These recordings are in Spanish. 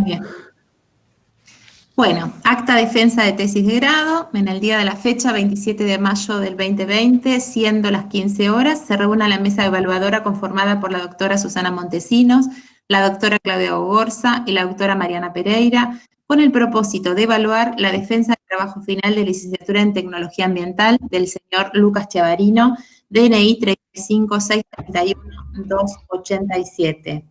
Bien. Bueno, acta defensa de tesis de grado. En el día de la fecha, 27 de mayo del 2020, siendo las 15 horas, se reúne la mesa evaluadora conformada por la doctora Susana Montesinos, la doctora Claudia Ogorza y la doctora Mariana Pereira, con el propósito de evaluar la defensa del trabajo final de licenciatura en Tecnología Ambiental del señor Lucas Chavarino, DNI 35631-287.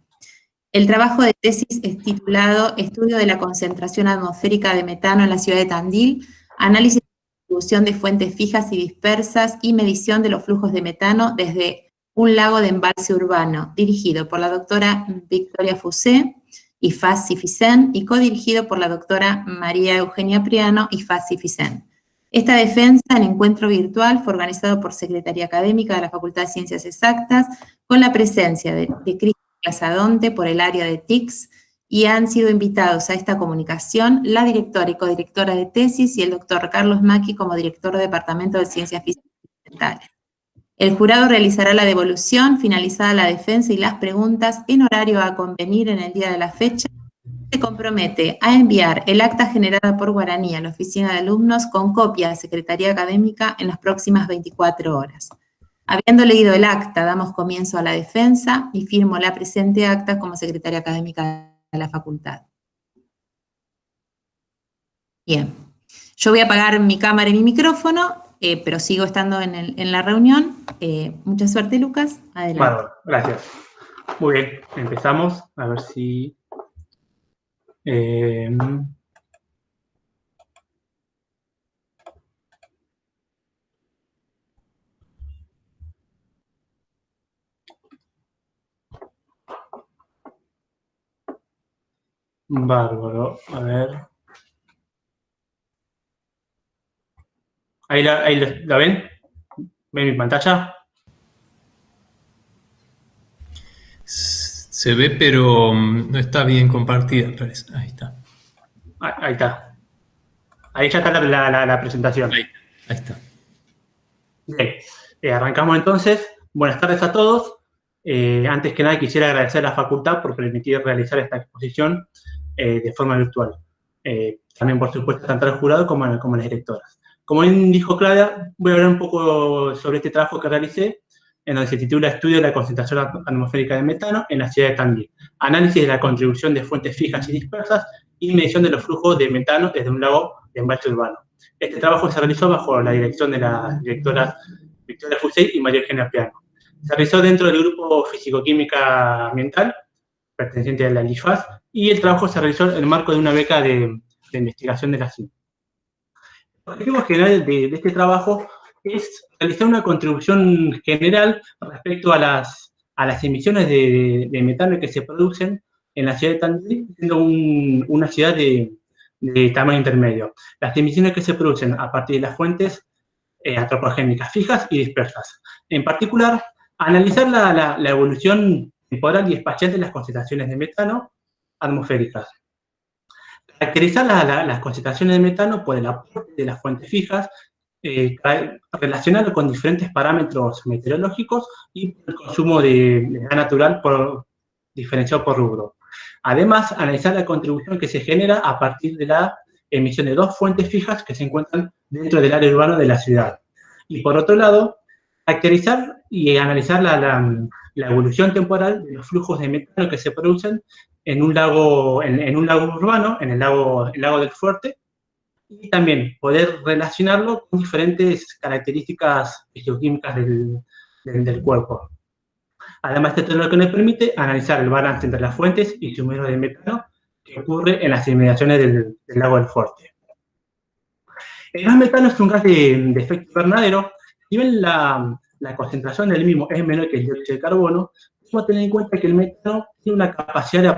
El trabajo de tesis es titulado Estudio de la concentración atmosférica de metano en la ciudad de Tandil, análisis de distribución de fuentes fijas y dispersas y medición de los flujos de metano desde un lago de embalse urbano, dirigido por la doctora Victoria Fusé, IFAS CIFICEN, y codirigido por la doctora María Eugenia Priano, IFAS CIFICEN. Esta defensa en encuentro virtual fue organizado por Secretaría Académica de la Facultad de Ciencias Exactas, con la presencia de Cristian Casadonte por el área de TICS, y han sido invitados a esta comunicación la directora y codirectora de tesis y el doctor Carlos Maki como director del Departamento de Ciencias Físicas y Ambientales. El jurado realizará la devolución, finalizada la defensa y las preguntas, en horario a convenir en el día de la fecha. Se compromete a enviar el acta generada por Guaraní a la oficina de alumnos con copia a Secretaría Académica en las próximas 24 horas. Habiendo leído el acta, damos comienzo a la defensa y firmo la presente acta como secretaria académica de la facultad. Bien, yo voy a apagar mi cámara y mi micrófono, pero sigo estando en la reunión. Mucha suerte, Lucas. Adelante. Bárbaro, gracias. Muy bien, empezamos. A ver si... Bárbaro, a ver. ¿Ahí la ven? ¿Ven mi pantalla? Se ve, pero no está bien compartida. Ahí está. Ahí está. Ahí ya está la presentación. Ahí está. Bien, arrancamos entonces. Buenas tardes a todos. Antes que nada quisiera agradecer a la facultad por permitir realizar esta exposición de forma virtual. También, por supuesto, tanto al jurado como a las directoras. Como bien dijo Claudia, voy a hablar un poco sobre este trabajo que realicé, en donde se titula Estudio de la concentración atmosférica de metano en la ciudad de Tandil. Análisis de la contribución de fuentes fijas y dispersas y medición de los flujos de metano desde un lago de embalse urbano. Este trabajo se realizó bajo la dirección de las directoras Victoria Fusé y María Eugenia Priano. Se realizó dentro del grupo Físico-Química Ambiental, perteneciente a la IFAS, y el trabajo se realizó en el marco de una beca de investigación de la CIN. El objetivo general de este trabajo es realizar una contribución general respecto a las emisiones de metano que se producen en la ciudad de Tandil, siendo una ciudad de tamaño intermedio. Las emisiones que se producen a partir de las fuentes antropogénicas fijas y dispersas. En particular, analizar la evolución temporal y espacial de las concentraciones de metano atmosféricas. Caracterizar las concentraciones de metano por el aporte de las fuentes fijas, relacionarlo con diferentes parámetros meteorológicos y el consumo de gas natural diferenciado por rubro. Además, analizar la contribución que se genera a partir de la emisión de dos fuentes fijas que se encuentran dentro del área urbana de la ciudad. Y por otro lado, caracterizar y analizar la evolución temporal de los flujos de metano que se producen en un lago urbano, en el lago del Fuerte, y también poder relacionarlo con diferentes características físico-químicas del cuerpo. Además, esto es lo que nos permite analizar el balance entre las fuentes y su número de metano que ocurre en las inmediaciones del lago del Fuerte. El gas metano es un gas de efecto invernadero. Si bien la concentración del mismo es menor que el dióxido de carbono, debemos tener en cuenta que el metano tiene una capacidad de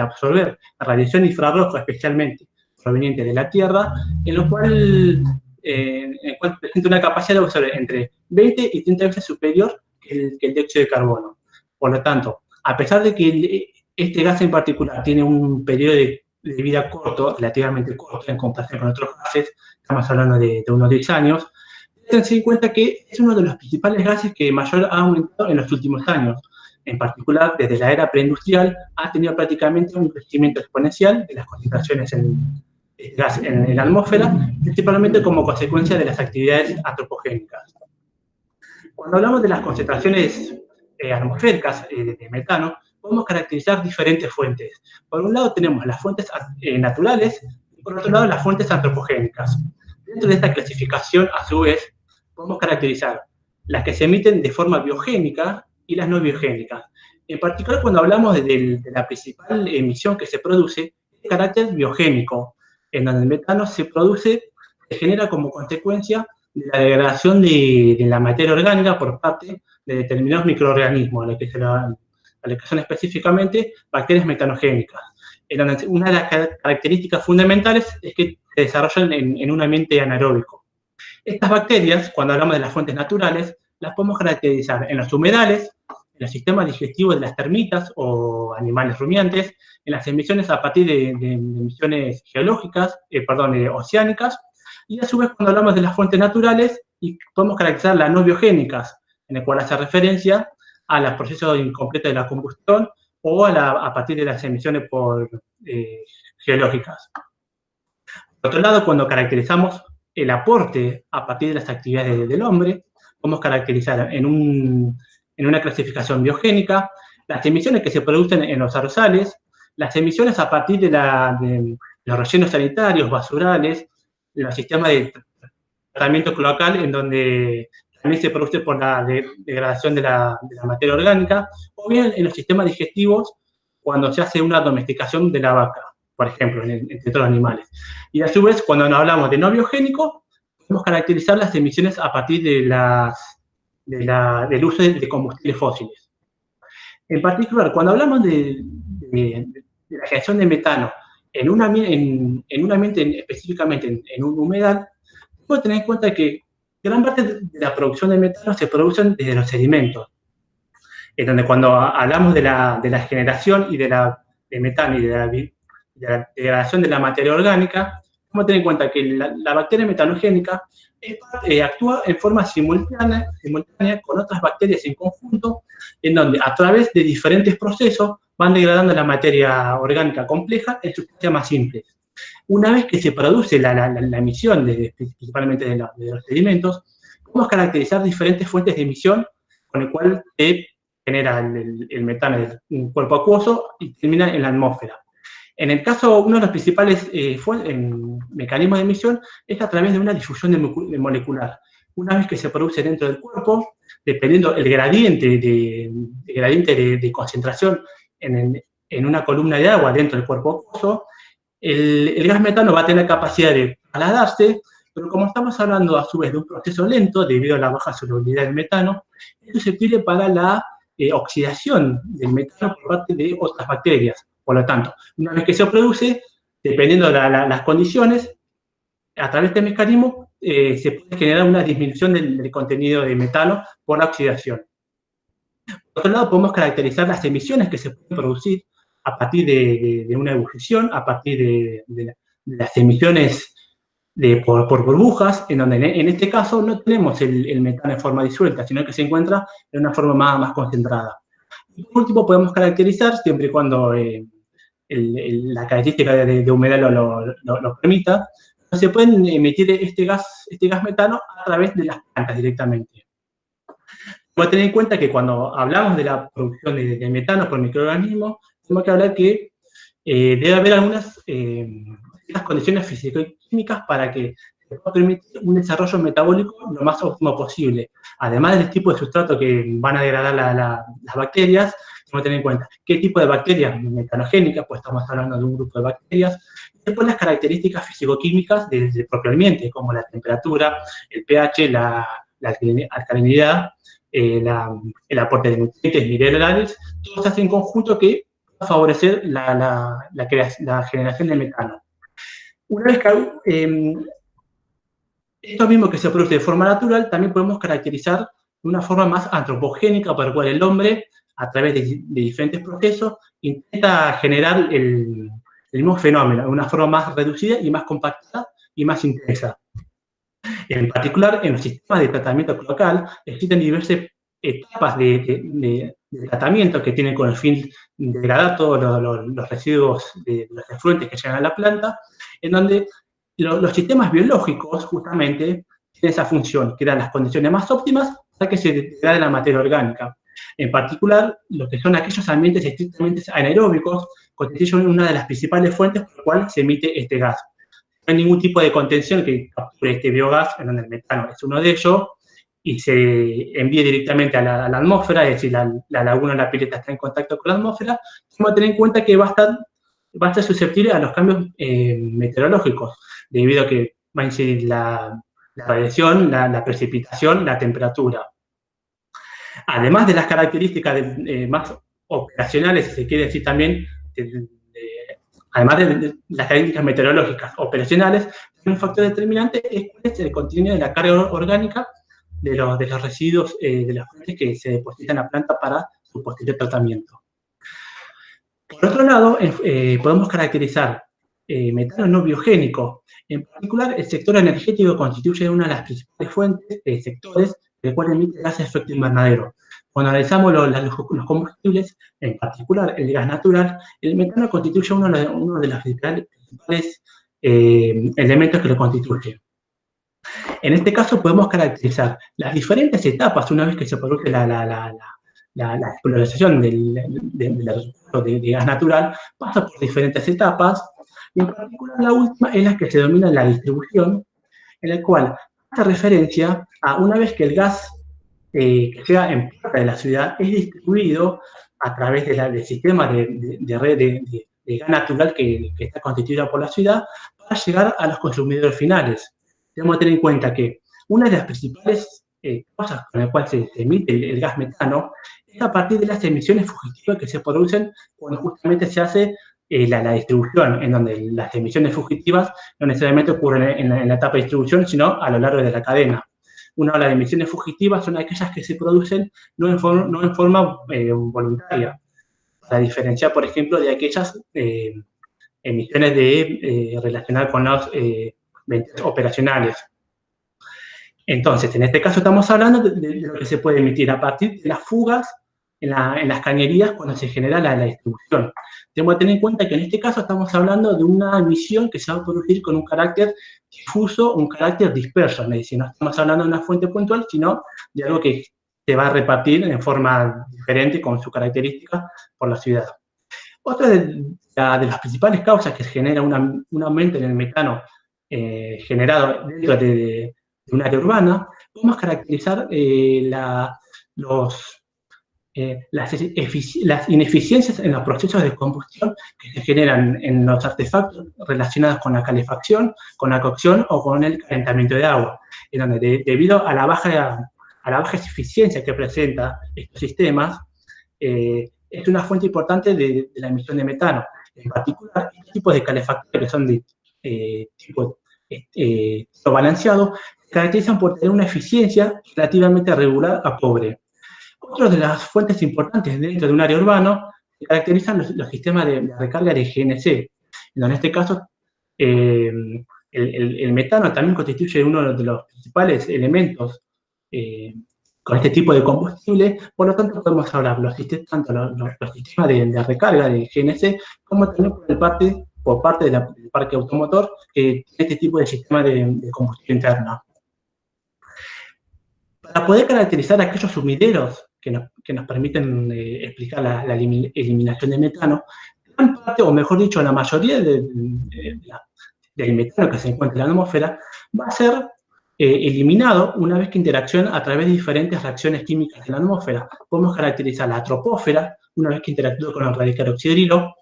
absorber radiación infrarroja, especialmente proveniente de la Tierra, en lo cual presenta una capacidad de absorber entre 20 y 30 veces superior que el dióxido de carbono. Por lo tanto, a pesar de que este gas en particular tiene un periodo de vida corto, relativamente corto en comparación con otros gases, estamos hablando de unos 10 años, tengan en cuenta que es uno de los principales gases que mayor ha aumentado en los últimos años. En particular, desde la era preindustrial, ha tenido prácticamente un crecimiento exponencial de las concentraciones de gas en la atmósfera, principalmente como consecuencia de las actividades antropogénicas. Cuando hablamos de las concentraciones atmosféricas de metano, podemos caracterizar diferentes fuentes. Por un lado tenemos las fuentes naturales y por otro lado las fuentes antropogénicas. Dentro de esta clasificación, a su vez, podemos caracterizar las que se emiten de forma biogénica y las no biogénicas. En particular, cuando hablamos de la principal emisión que se produce, es de carácter biogénico, en donde el metano se genera como consecuencia de la degradación de la materia orgánica por parte de determinados microorganismos, a los que son específicamente bacterias metanogénicas. Una de las características fundamentales es que se desarrollan en un ambiente anaeróbico. Estas bacterias, cuando hablamos de las fuentes naturales, las podemos caracterizar en los humedales, en los sistemas digestivos de las termitas o animales rumiantes, en las emisiones a partir de emisiones geológicas, oceánicas, y a su vez cuando hablamos de las fuentes naturales, y podemos caracterizar las no biogénicas, en el cual hace referencia a los procesos incompletos de la combustión o a partir de las emisiones geológicas. Por otro lado, cuando caracterizamos el aporte a partir de las actividades del hombre, podemos caracterizar en una clasificación biogénica las emisiones que se producen en los arrozales, las emisiones a partir de los rellenos sanitarios, basurales, de los sistemas de tratamiento cloacal, en donde también se produce por la degradación de la materia orgánica, o bien en los sistemas digestivos, cuando se hace una domesticación de la vaca, por ejemplo, entre otros animales. Y a su vez, cuando hablamos de no biogénico, podemos caracterizar las emisiones a partir del uso de combustibles fósiles. En particular, cuando hablamos de la generación de metano en un ambiente específicamente en un humedal, tenemos que tener en cuenta que gran parte de la producción de metano se produce desde los sedimentos, en donde cuando hablamos de la generación y de metano y de la degradación de la materia orgánica, tenemos que tener en cuenta que la bacteria metanogénica actúa en forma simultánea con otras bacterias en conjunto, en donde a través de diferentes procesos van degradando la materia orgánica compleja en sustancias más simples. Una vez que se produce la emisión, principalmente de los sedimentos, podemos caracterizar diferentes fuentes de emisión con el cual se genera el metano en un cuerpo acuoso y termina en la atmósfera. En el caso, uno de los principales mecanismos de emisión es a través de una difusión molecular. Una vez que se produce dentro del cuerpo, dependiendo el gradiente de concentración en una columna de agua dentro del cuerpo acuoso, el gas metano va a tener capacidad de trasladarse, pero como estamos hablando a su vez de un proceso lento, debido a la baja solubilidad del metano, es susceptible para la oxidación del metano por parte de otras bacterias. Por lo tanto, una vez que se produce, dependiendo de las condiciones, a través de este mecanismo se puede generar una disminución del contenido de metano por la oxidación. Por otro lado, podemos caracterizar las emisiones que se pueden producir a partir de una ebullición, a partir de las emisiones por burbujas, en donde en este caso no tenemos el metano en forma disuelta, sino que se encuentra en una forma más concentrada. Y por último, podemos caracterizar, siempre y cuando la característica de humedad lo permita, se pueden emitir este gas metano a través de las plantas directamente. Hay que tener en cuenta que cuando hablamos de la producción de metano por microorganismos, tenemos que hablar que debe haber algunas condiciones físico-químicas para que se pueda permitir un desarrollo metabólico lo más óptimo posible. Además del tipo de sustrato que van a degradar las bacterias, tenemos que tener en cuenta qué tipo de bacterias metanogénicas, pues estamos hablando de un grupo de bacterias, y después las características físico-químicas del propio ambiente, como la temperatura, el pH, la alcalinidad, el aporte de nutrientes minerales, todo se hace en conjunto que va a favorecer la generación de metano. Una vez que esto mismo que se produce de forma natural, también podemos caracterizar de una forma más antropogénica, por la cual el hombre, a través de diferentes procesos, intenta generar el mismo fenómeno de una forma más reducida y más compactada y más intensa. En particular, en los sistemas de tratamiento cloacal existen diversas etapas de tratamiento que tiene con el fin de degradar todos los residuos de los efluentes que llegan a la planta, en donde los sistemas biológicos justamente tienen esa función, que dan las condiciones más óptimas para que se degrade la materia orgánica. En particular, lo que son aquellos ambientes estrictamente anaeróbicos constituyen una de las principales fuentes por la cual se emite este gas. No hay ningún tipo de contención que capture este biogás, en donde el metano es uno de ellos, y se envíe directamente a la atmósfera, es decir, la laguna o la pileta está en contacto con la atmósfera. Tenemos que tener en cuenta que va a estar susceptible a los cambios meteorológicos, debido a que va a incidir la radiación, la precipitación, la temperatura. Además de las características más operacionales, si se quiere decir también, además de las características meteorológicas operacionales, un factor determinante es cuál es el contenido de la carga orgánica de los residuos de las fuentes que se depositan en la planta para su posterior tratamiento. Por otro lado, podemos caracterizar metano no biogénico. En particular, el sector energético constituye una de las principales fuentes de sectores del cual emite gases de efecto invernadero. Cuando analizamos los combustibles, en particular el gas natural, el metano constituye uno de los principales elementos que lo constituye. En este caso podemos caracterizar las diferentes etapas una vez que se produce la exploración de gas natural, pasa por diferentes etapas, y en particular la última es la que se denomina la distribución, en la cual hace referencia a una vez que el gas que llega en parte de la ciudad es distribuido a través del sistema de red de gas natural que está constituida por la ciudad para llegar a los consumidores finales. Tenemos que tener en cuenta que una de las principales causas con las cuales se emite el gas metano es a partir de las emisiones fugitivas que se producen cuando justamente se hace la distribución, en donde las emisiones fugitivas no necesariamente ocurren en la etapa de distribución, sino a lo largo de la cadena. Una de las emisiones fugitivas son aquellas que se producen no en forma voluntaria, para diferenciar, por ejemplo, de aquellas emisiones relacionadas con los operacionales. Entonces, en este caso estamos hablando de lo que se puede emitir a partir de las fugas en las cañerías cuando se genera la distribución. Tenemos que tener en cuenta que en este caso estamos hablando de una emisión que se va a producir con un carácter difuso, un carácter disperso, es decir, no estamos hablando de una fuente puntual, sino de algo que se va a repartir en forma diferente con su característica por la ciudad. Otra de las principales causas que genera un aumento en el metano generado dentro de un área urbana, podemos caracterizar las ineficiencias en los procesos de combustión que se generan en los artefactos relacionados con la calefacción, con la cocción o con el calentamiento de agua, en donde debido a la baja eficiencia que presenta estos sistemas, es una fuente importante de la emisión de metano. En particular, este tipo de calefactores que son de tipo balanceado, se caracterizan por tener una eficiencia relativamente regular a pobre. Otra de las fuentes importantes dentro de un área urbano se caracterizan los sistemas de recarga de GNC, en este caso el metano también constituye uno de los principales elementos con este tipo de combustible, por lo tanto podemos hablar tanto los sistemas de recarga de GNC como también por parte del parque automotor que tiene este tipo de sistema de combustión interna. Para poder caracterizar aquellos sumideros que nos permiten explicar la eliminación de metano, gran parte, o mejor dicho, la mayoría del metano que se encuentra en la atmósfera va a ser eliminado una vez que interacciona a través de diferentes reacciones químicas en la atmósfera. Podemos caracterizar la tropósfera, una vez que interactúa con el radical oxidrilo,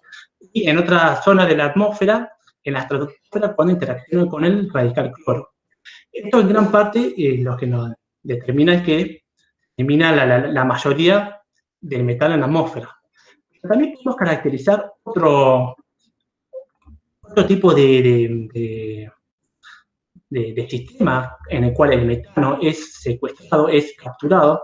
y en otra zona de la atmósfera, en la estratosfera, cuando interacciona con el radical cloro. Esto en gran parte lo que nos determina es que elimina la mayoría del metano en la atmósfera. Pero también podemos caracterizar otro tipo de sistema en el cual el metano es secuestrado, es capturado,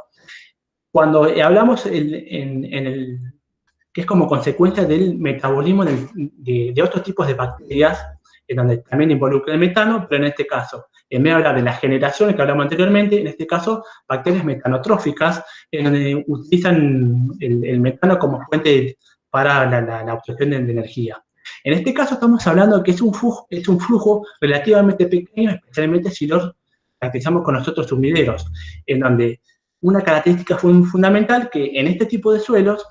cuando hablamos que es como consecuencia del metabolismo de otros tipos de bacterias, en donde también involucra el metano, pero en este caso vez de hablar de la generación que hablamos anteriormente, en este caso, bacterias metanotróficas, en donde utilizan el metano como fuente para la obtención de energía. En este caso estamos hablando de que es un flujo relativamente pequeño, especialmente si lo caracterizamos con los otros sumideros, en donde una característica fundamental que en este tipo de suelos,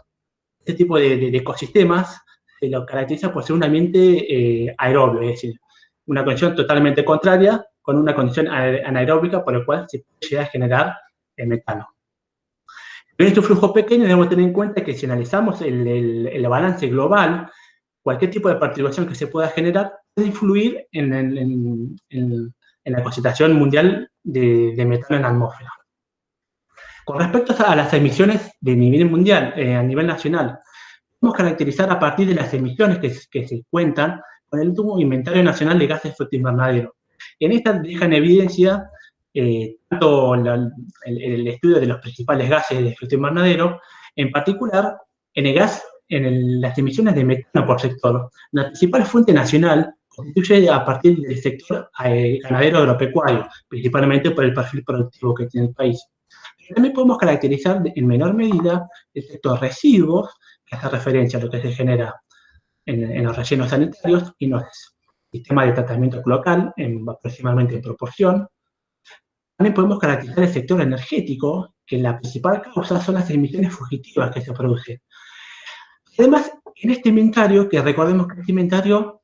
este tipo de ecosistemas, se lo caracteriza por ser un ambiente aerobio, es decir, una condición totalmente contraria con una condición anaeróbica por la cual se puede llegar a generar el metano. En este flujo pequeño debemos tener en cuenta que si analizamos el balance global, cualquier tipo de participación que se pueda generar puede influir en la concentración mundial de metano en la atmósfera. Con respecto a las emisiones de nivel mundial, a nivel nacional, podemos caracterizar a partir de las emisiones que se cuentan con el último inventario nacional de gases de efecto invernadero. En esta deja en evidencia tanto el estudio de los principales gases de efecto invernadero, en particular en las emisiones de metano por sector. La principal fuente nacional constituye a partir del sector ganadero agropecuario, principalmente por el perfil productivo que tiene el país. También podemos caracterizar en menor medida el sector residuos, que hace referencia a lo que se genera en los rellenos sanitarios y no es sistema de tratamiento local, aproximadamente en proporción. También podemos caracterizar el sector energético, que la principal causa son las emisiones fugitivas que se producen. Además, en este inventario, que recordemos que este inventario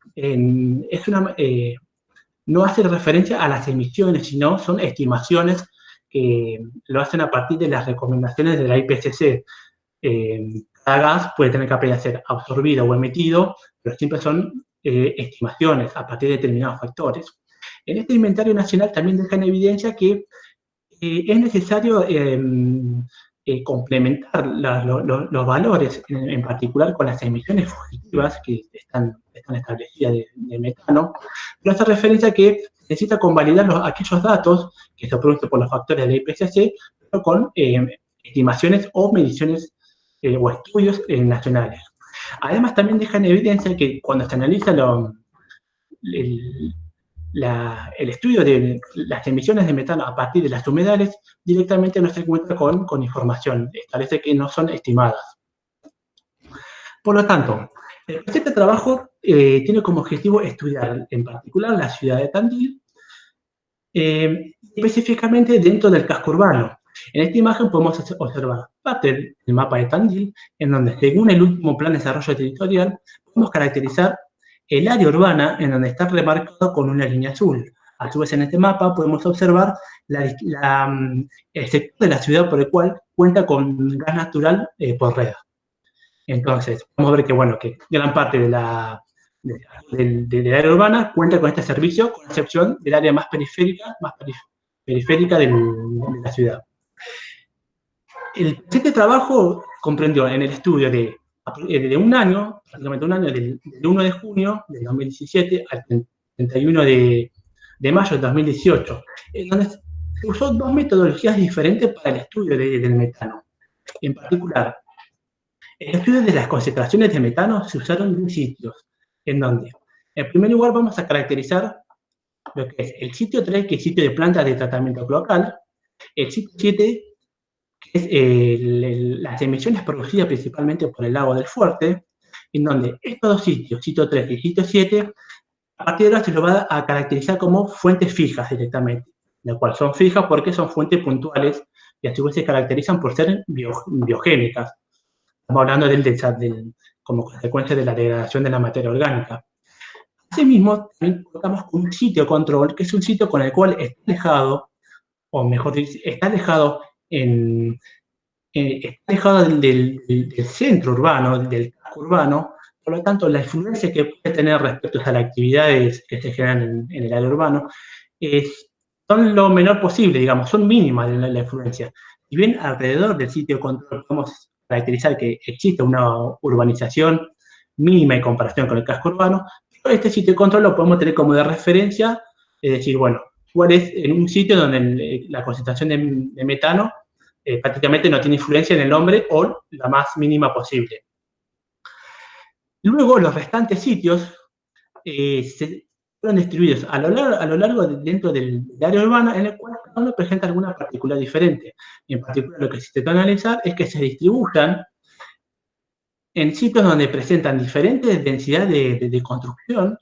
no hace referencia a las emisiones, sino son estimaciones que lo hacen a partir de las recomendaciones de la IPCC. Cada gas puede tener capacidad de ser absorbido o emitido, pero siempre son estimaciones a partir de determinados factores. En este inventario nacional también deja en evidencia que es necesario complementar los valores, en particular con las emisiones fugitivas que están establecidas de metano, pero hace referencia a que necesita convalidar aquellos datos que se producen por los factores de la IPCC, pero con estimaciones o mediciones o estudios nacionales. Además, también deja en evidencia que cuando se analiza el estudio de las emisiones de metano a partir de las humedales, directamente no se encuentra con información, establece que no son estimadas. Por lo tanto, el presente trabajo tiene como objetivo estudiar en particular la ciudad de Tandil, específicamente dentro del casco urbano. En esta imagen podemos observar parte del mapa de Tandil, en donde según el último plan de desarrollo territorial, podemos caracterizar el área urbana en donde está remarcado con una línea azul. A su vez, en este mapa podemos observar el sector de la ciudad por el cual cuenta con gas natural por red. Entonces, vamos a ver que gran parte de la área urbana cuenta con este servicio, con excepción del área más periférica de la ciudad. Este trabajo comprendió en el estudio de un año, prácticamente un año, del 1 de junio del 2017 al 31 de mayo del 2018, donde se usó dos metodologías diferentes para el estudio del metano. En particular, el estudio de las concentraciones de metano se usaron en sitios, en donde, en primer lugar, vamos a caracterizar lo que es el sitio 3, que es sitio de plantas de tratamiento cloacal, el sitio 7, que es las emisiones producidas principalmente por el lago del Fuerte, en donde estos dos sitios, sitio 3 y sitio 7, a partir de ahora se lo va a caracterizar como fuentes fijas directamente, lo cual son fijas porque son fuentes puntuales y a su vez se caracterizan por ser biogénicas. Estamos hablando como consecuencia de la degradación de la materia orgánica. Asimismo, también contamos con un sitio control, que es un sitio con el cual está alejado, o mejor dicho, está alejado del centro urbano, del casco urbano. Por lo tanto, la influencia que puede tener respecto a las actividades que se generan en el área urbano son lo menor posible, digamos, son mínimas la influencia. Si bien alrededor del sitio control podemos caracterizar que existe una urbanización mínima en comparación con el casco urbano, pero este sitio de control lo podemos tener como de referencia, es decir, bueno, cuál es en un sitio donde la concentración de metano prácticamente no tiene influencia en el hombre o la más mínima posible. Luego, los restantes sitios se fueron distribuidos a lo largo dentro del área urbana, en el cual cada uno presenta alguna particular diferente. En particular, lo que se intentó analizar es que se distribuyan en sitios donde presentan diferentes densidades de construcción.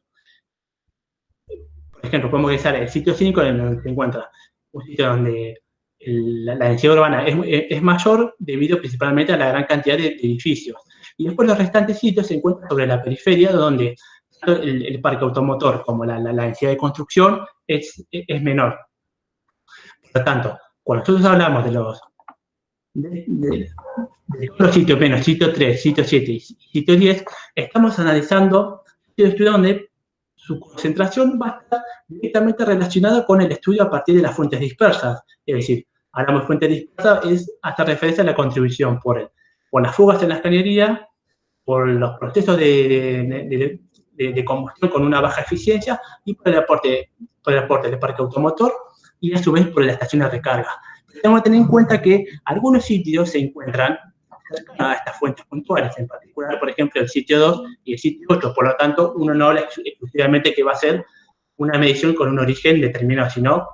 Por ejemplo, podemos revisar el sitio 5 en donde se encuentra un sitio donde la densidad urbana es mayor debido principalmente a la gran cantidad de edificios. Y después los restantes sitios se encuentran sobre la periferia, donde tanto el parque automotor como la densidad de construcción es menor. Por lo tanto, cuando nosotros hablamos de los sitios menos, sitio 3, sitio 7 y sitio 10, estamos analizando sitios donde su concentración va a estar directamente relacionada con el estudio a partir de las fuentes dispersas. Es decir, hablamos de fuentes dispersas, es hasta referencia a la contribución por las fugas en la cañería, por los procesos de combustión con una baja eficiencia y por el aporte del parque automotor y a su vez por la estación de recarga. Tenemos que tener en cuenta que algunos sitios se encuentran cercanos a estas fuentes puntuales, en particular, por ejemplo, el sitio 2 y el sitio 8. Por lo tanto, uno no habla exclusivamente que va a ser una medición con un origen determinado, sino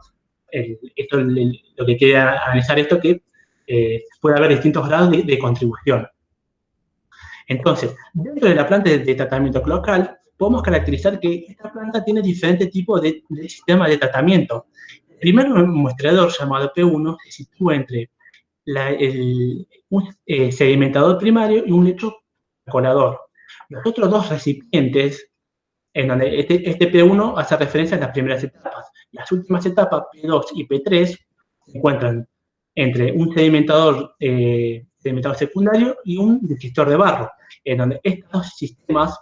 lo que quiere analizar esto que puede haber distintos grados de contribución. Entonces, dentro de la planta de tratamiento cloacal, podemos caracterizar que esta planta tiene diferentes tipos de sistemas de tratamiento. El primer muestreador, llamado P1, se sitúa entre un sedimentador primario y un lecho colador. Los otros dos recipientes, en donde este P1 hace referencia a las primeras etapas. Las últimas etapas, P2 y P3, se encuentran entre un sedimentador secundario y un digestor de barro, en donde estos sistemas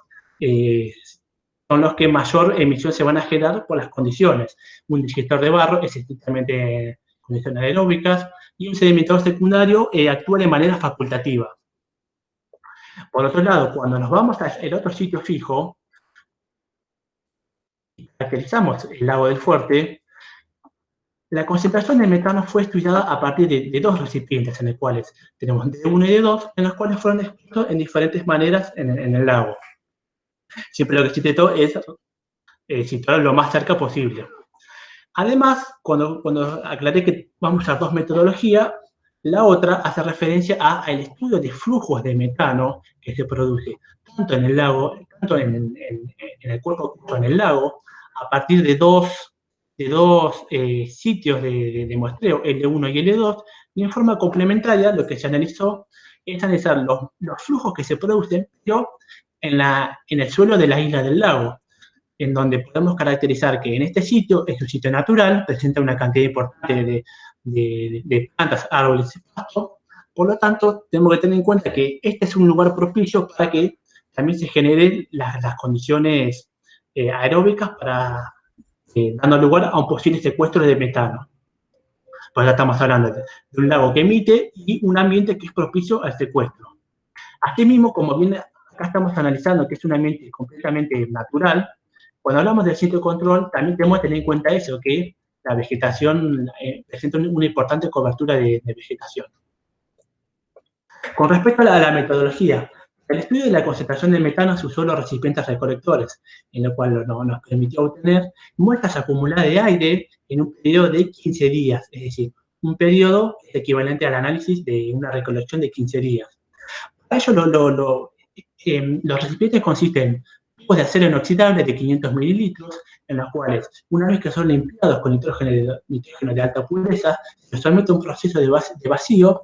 son los que mayor emisión se van a generar por las condiciones. Un digestor de barro es estrictamente condiciones aeróbicas y un sedimentador secundario actúa de manera facultativa. Por otro lado, cuando nos vamos al otro sitio fijo, y caracterizamos el lago del Fuerte, la concentración de metano fue estudiada a partir de dos recipientes, en los cuales tenemos D1 y D2, en los cuales fueron expuestos en diferentes maneras en el lago. Siempre lo que se intentó es situarlo lo más cerca posible. Además, cuando aclaré que vamos a usar dos metodologías, la otra hace referencia al estudio de flujos de metano que se produce tanto en el lago, tanto en el cuerpo como en el lago, a partir de dos sitios de muestreo, L1 y L2, y en forma complementaria lo que se analizó es analizar los flujos que se producen en el suelo de la isla del lago, en donde podemos caracterizar que en este sitio es un sitio natural, presenta una cantidad importante de plantas, árboles y pastos. Por lo tanto, tenemos que tener en cuenta que este es un lugar propicio para que también se generen las condiciones aeróbicas para dando lugar a un posible secuestro de metano. Pues ya estamos hablando de un lago que emite y un ambiente que es propicio al secuestro. Asimismo, como bien acá estamos analizando que es un ambiente completamente natural, cuando hablamos del sitio de control, también tenemos que tener en cuenta eso, que la vegetación presenta una importante cobertura de vegetación. Con respecto a la metodología, el estudio de la concentración de metano se usó los recipientes recolectores, en lo cual nos permitió obtener muestras acumuladas de aire en un periodo de 15 días, es decir, un periodo equivalente al análisis de una recolección de 15 días. Para ello, los recipientes consisten en tubos de acero inoxidable de 500 mililitros, en los cuales, una vez que son limpiados con nitrógeno de alta pureza, se somete a un proceso de vacío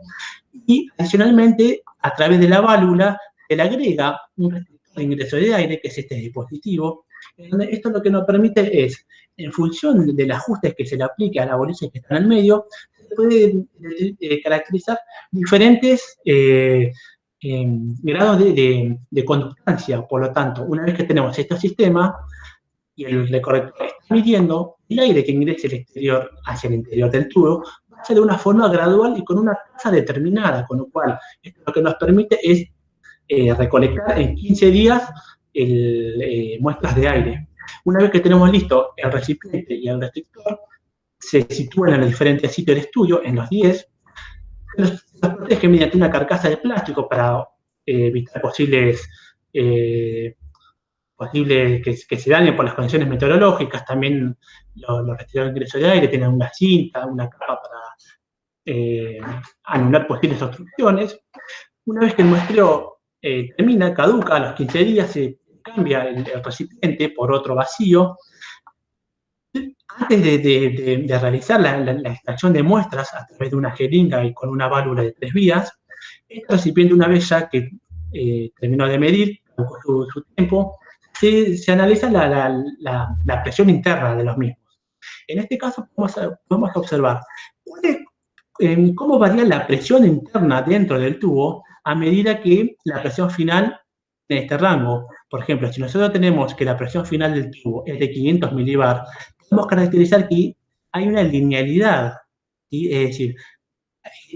y, adicionalmente, a través de la válvula, se le agrega un restrictor de ingreso de aire, que es este dispositivo, en donde esto lo que nos permite es, en función del ajuste que se le aplique a la bolilla que está en el medio, se puede caracterizar diferentes grados de conductancia. Por lo tanto, una vez que tenemos este sistema y el recolector está midiendo, el aire que ingrese del exterior hacia el interior del tubo va a ser de una forma gradual y con una tasa determinada, con lo cual esto lo que nos permite es recolectar en 15 días muestras de aire. Una vez que tenemos listo el recipiente y el restrictor, se sitúan en los diferentes sitios de estudio, en los 10, los protege mediante una carcasa de plástico para evitar posibles posible que se dañen por las condiciones meteorológicas. También los rastreadores de ingreso de aire tienen una cinta, una capa para anular posibles obstrucciones. Una vez que el muestreo termina, caduca, a los 15 días se cambia el recipiente por otro vacío. Antes de realizar la extracción de muestras a través de una jeringa y con una válvula de 3 vías, este recipiente, una vez ya que terminó de medir, su tiempo, se analiza la presión interna de los mismos. En este caso podemos observar cómo varía la presión interna dentro del tubo a medida que la presión final en este rango. Por ejemplo, si nosotros tenemos que la presión final del tubo es de 500 milibar, podemos caracterizar que hay una linealidad, ¿sí? Es decir,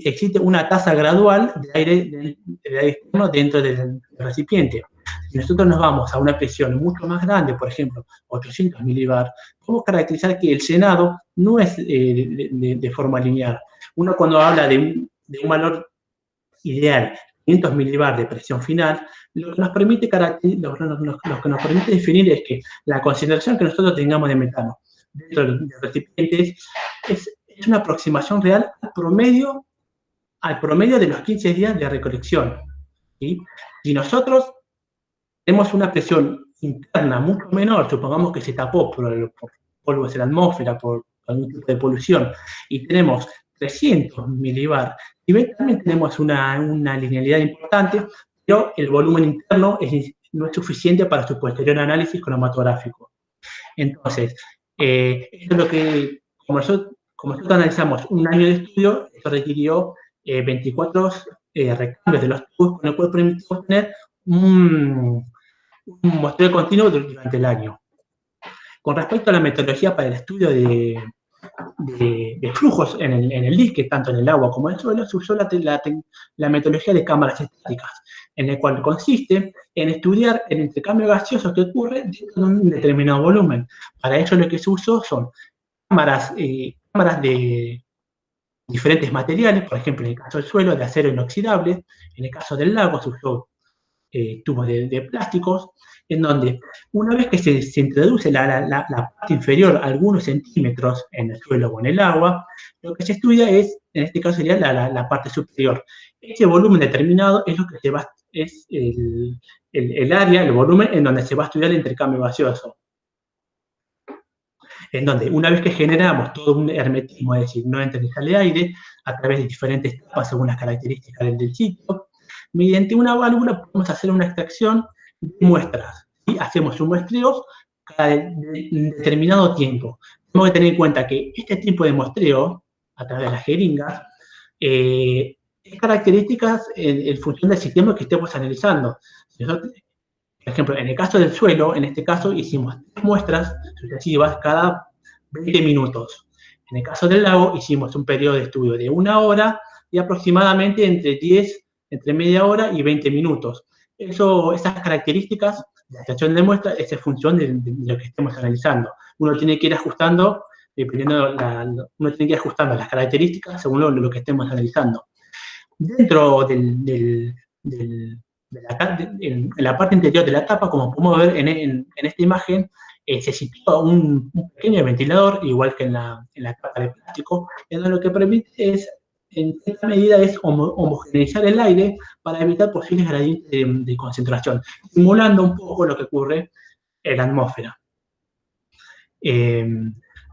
existe una tasa gradual de aire externo dentro del recipiente. Si nosotros nos vamos a una presión mucho más grande, por ejemplo, 800 milibar, podemos caracterizar que el llenado no es de forma lineal. Uno cuando habla de un valor ideal, 500 milibar de presión final, lo que nos permite definir es que la concentración que nosotros tengamos de metano dentro del recipiente es una aproximación real al promedio de los 15 días de recolección, ¿sí? Si nosotros tenemos una presión interna mucho menor, supongamos que se tapó por polvos en la atmósfera, por algún tipo de polución, y tenemos 300 milibar, y también tenemos una linealidad importante, pero el volumen interno no es suficiente para su posterior análisis cromatográfico. Entonces, esto es lo que, como nosotros analizamos un año de estudio, esto requirió 24 recambios de los tubos, con lo cual permitió obtener un muestreo continuo durante el año. Con respecto a la metodología para el estudio de flujos en el disque, tanto en el agua como en el suelo, se usó la metodología de cámaras estáticas, en el cual consiste en estudiar el intercambio gaseoso que ocurre dentro de un determinado volumen. Para ello lo que se usó son cámaras de diferentes materiales, por ejemplo, en el caso del suelo, de acero inoxidable. En el caso del lago se usó tubos de plásticos, en donde una vez que se introduce la parte inferior algunos centímetros en el suelo o en el agua, lo que se estudia es, en este caso sería la parte superior. Ese volumen determinado es lo que es el área, el volumen en donde se va a estudiar el intercambio gaseoso. En donde una vez que generamos todo un hermetismo, es decir, no entra ni sale aire, a través de diferentes tapas según las características del sitio, mediante una válvula podemos hacer una extracción de muestras. ¿Sí? Hacemos un muestreo cada determinado tiempo. Tenemos que tener en cuenta que este tipo de muestreo, a través de las jeringas, es características en función del sistema que estemos analizando. Por ejemplo, en el caso del suelo, en este caso hicimos 3 muestras sucesivas cada 20 minutos. En el caso del lago hicimos un periodo de estudio de 1 hora y aproximadamente entre media hora y 20 minutos. Esas características de la extracción de muestra es en función de lo que estemos analizando. Uno tiene que ir ajustando, las características según lo que estemos analizando. Dentro en la parte interior de la tapa, como podemos ver en esta imagen, se sitúa un pequeño ventilador, igual que en la tapa de plástico, en donde lo que permite es, en cierta medida, es homogeneizar el aire para evitar posibles gradientes de concentración, simulando un poco lo que ocurre en la atmósfera.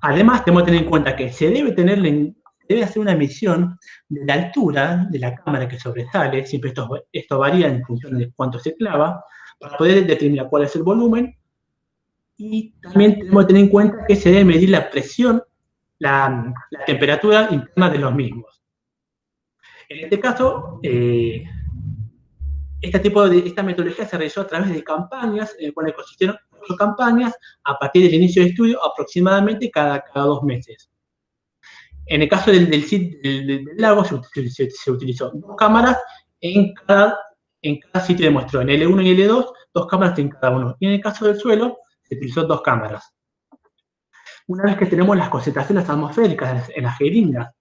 Además, tenemos que tener en cuenta que se debe hacer una medición de la altura de la cámara que sobresale, siempre esto varía en función de cuánto se clava, para poder determinar cuál es el volumen, y también tenemos que tener en cuenta que se debe medir la presión, la temperatura interna de los mismos. En este caso, esta metodología se realizó a través de campañas, en las cuales consistieron 8 campañas a partir del inicio de estudio, aproximadamente cada 2 meses. En el caso del lago se utilizó 2 cámaras en cada sitio de muestreo. En L1 y L2, 2 cámaras en cada uno. Y en el caso del suelo, se utilizó 2 cámaras. Una vez que tenemos las concentraciones atmosféricas en las jeringas,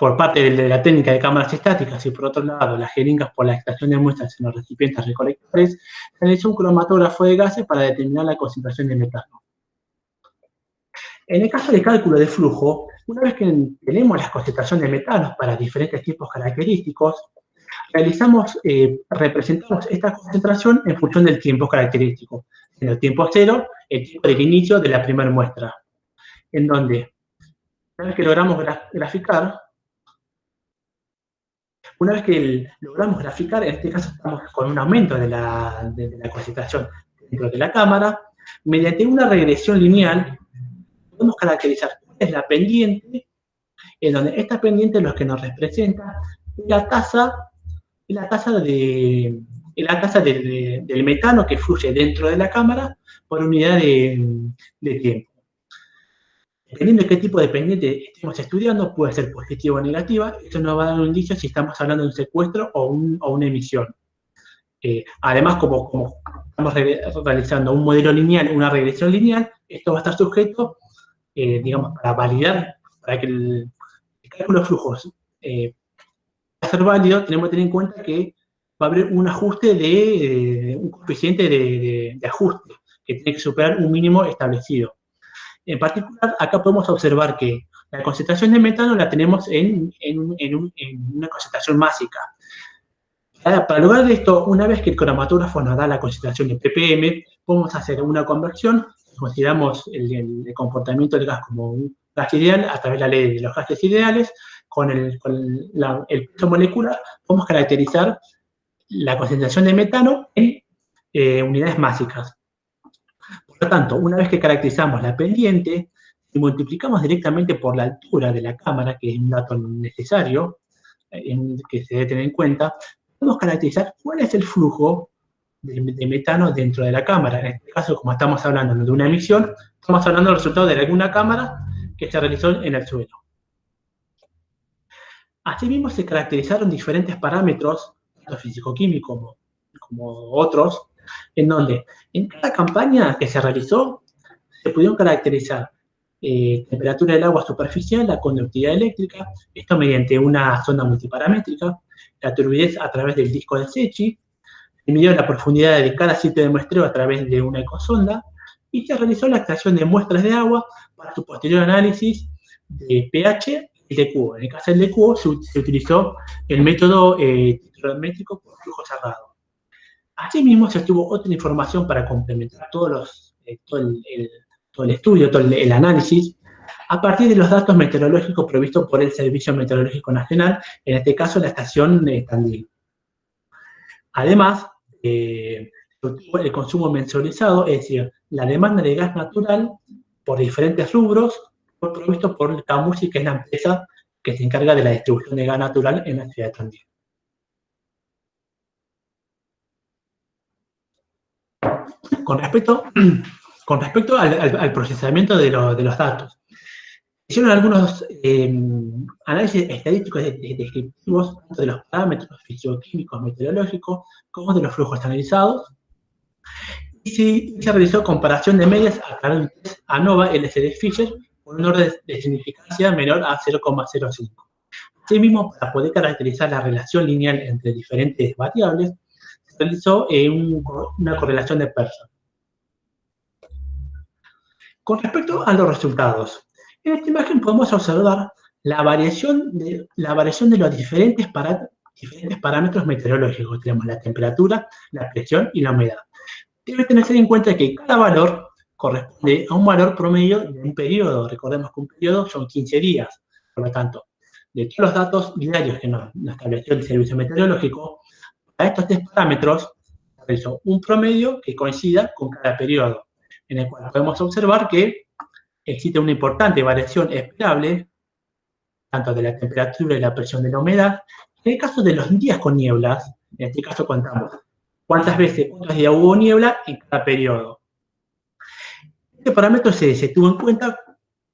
por parte de la técnica de cámaras estáticas y por otro lado las jeringas por la extracción de muestras en los recipientes recolectores, se realizó un cromatógrafo de gases para determinar la concentración de metano. En el caso de cálculo de flujo, una vez que tenemos la concentración de metanos para diferentes tipos característicos, representamos esta concentración en función del tiempo característico. En el tiempo cero, el tiempo del inicio de la primera muestra, en donde, una vez que logramos graficar, en este caso estamos con un aumento de la concentración dentro de la cámara, mediante una regresión lineal, podemos caracterizar cuál es la pendiente, en donde esta pendiente lo que nos representa es la tasa del metano que fluye dentro de la cámara por unidad de tiempo. Dependiendo de qué tipo de pendiente estemos estudiando, puede ser positiva o negativa, esto nos va a dar un indicio si estamos hablando de un secuestro o una emisión. Además, como estamos realizando un modelo lineal, una regresión lineal, esto va a estar sujeto, digamos, para validar, para que el cálculo de flujos para ser válido, tenemos que tener en cuenta que va a haber un ajuste un coeficiente de ajuste, que tiene que superar un mínimo establecido. En particular, acá podemos observar que la concentración de metano la tenemos en una concentración másica. Para lograr esto, una vez que el cromatógrafo nos da la concentración de ppm, podemos hacer una conversión, consideramos el comportamiento del gas como un gas ideal a través de la ley de los gases ideales, con el peso molecular, podemos caracterizar la concentración de metano en unidades másicas. Por lo tanto, una vez que caracterizamos la pendiente, y multiplicamos directamente por la altura de la cámara, que es un dato necesario, que se debe tener en cuenta, podemos caracterizar cuál es el flujo de metano dentro de la cámara. En este caso, como estamos hablando de una emisión, estamos hablando del resultado de alguna cámara que se realizó en el suelo. Asimismo, se caracterizaron diferentes parámetros, tanto físico-químicos como otros, en donde en cada campaña que se realizó se pudieron caracterizar temperatura del agua superficial, la conductividad eléctrica, esto mediante una sonda multiparamétrica, la turbidez a través del disco de Secchi, se midió la profundidad de cada sitio de muestreo a través de una ecosonda y se realizó la extracción de muestras de agua para su posterior análisis de pH y de cubo. En el caso del de cubo se utilizó el método trigonométrico por flujo cerrado. Asimismo, se obtuvo otra información para complementar todo el estudio, todo el análisis, a partir de los datos meteorológicos provistos por el Servicio Meteorológico Nacional, en este caso la estación de Tandil. Además, el consumo mensualizado, es decir, la demanda de gas natural por diferentes rubros, fue provisto por Camusi, que es la empresa que se encarga de la distribución de gas natural en la ciudad de Tandil. Con respecto al procesamiento de los datos, hicieron algunos análisis estadísticos descriptivos tanto de los parámetros físico-químicos meteorológicos como de los flujos analizados, y se realizó comparación de medias a través de un test ANOVA LCD Fisher con un orden de significancia menor a 0,05. Asimismo, para poder caracterizar la relación lineal entre diferentes variables, se realizó una correlación de Pearson. Con respecto a los resultados, en esta imagen podemos observar la variación de los diferentes parámetros meteorológicos. Tenemos la temperatura, la presión y la humedad. Debe tenerse en cuenta que cada valor corresponde a un valor promedio de un periodo. Recordemos que un periodo son 15 días. Por lo tanto, de todos los datos diarios que nos estableció el Servicio Meteorológico, para estos tres parámetros se realizó un promedio que coincida con cada periodo, en el cual podemos observar que existe una importante variación esperable, tanto de la temperatura y la presión de la humedad. En el caso de los días con nieblas, en este caso contamos cuántos días hubo niebla en cada periodo. Este parámetro se tuvo en cuenta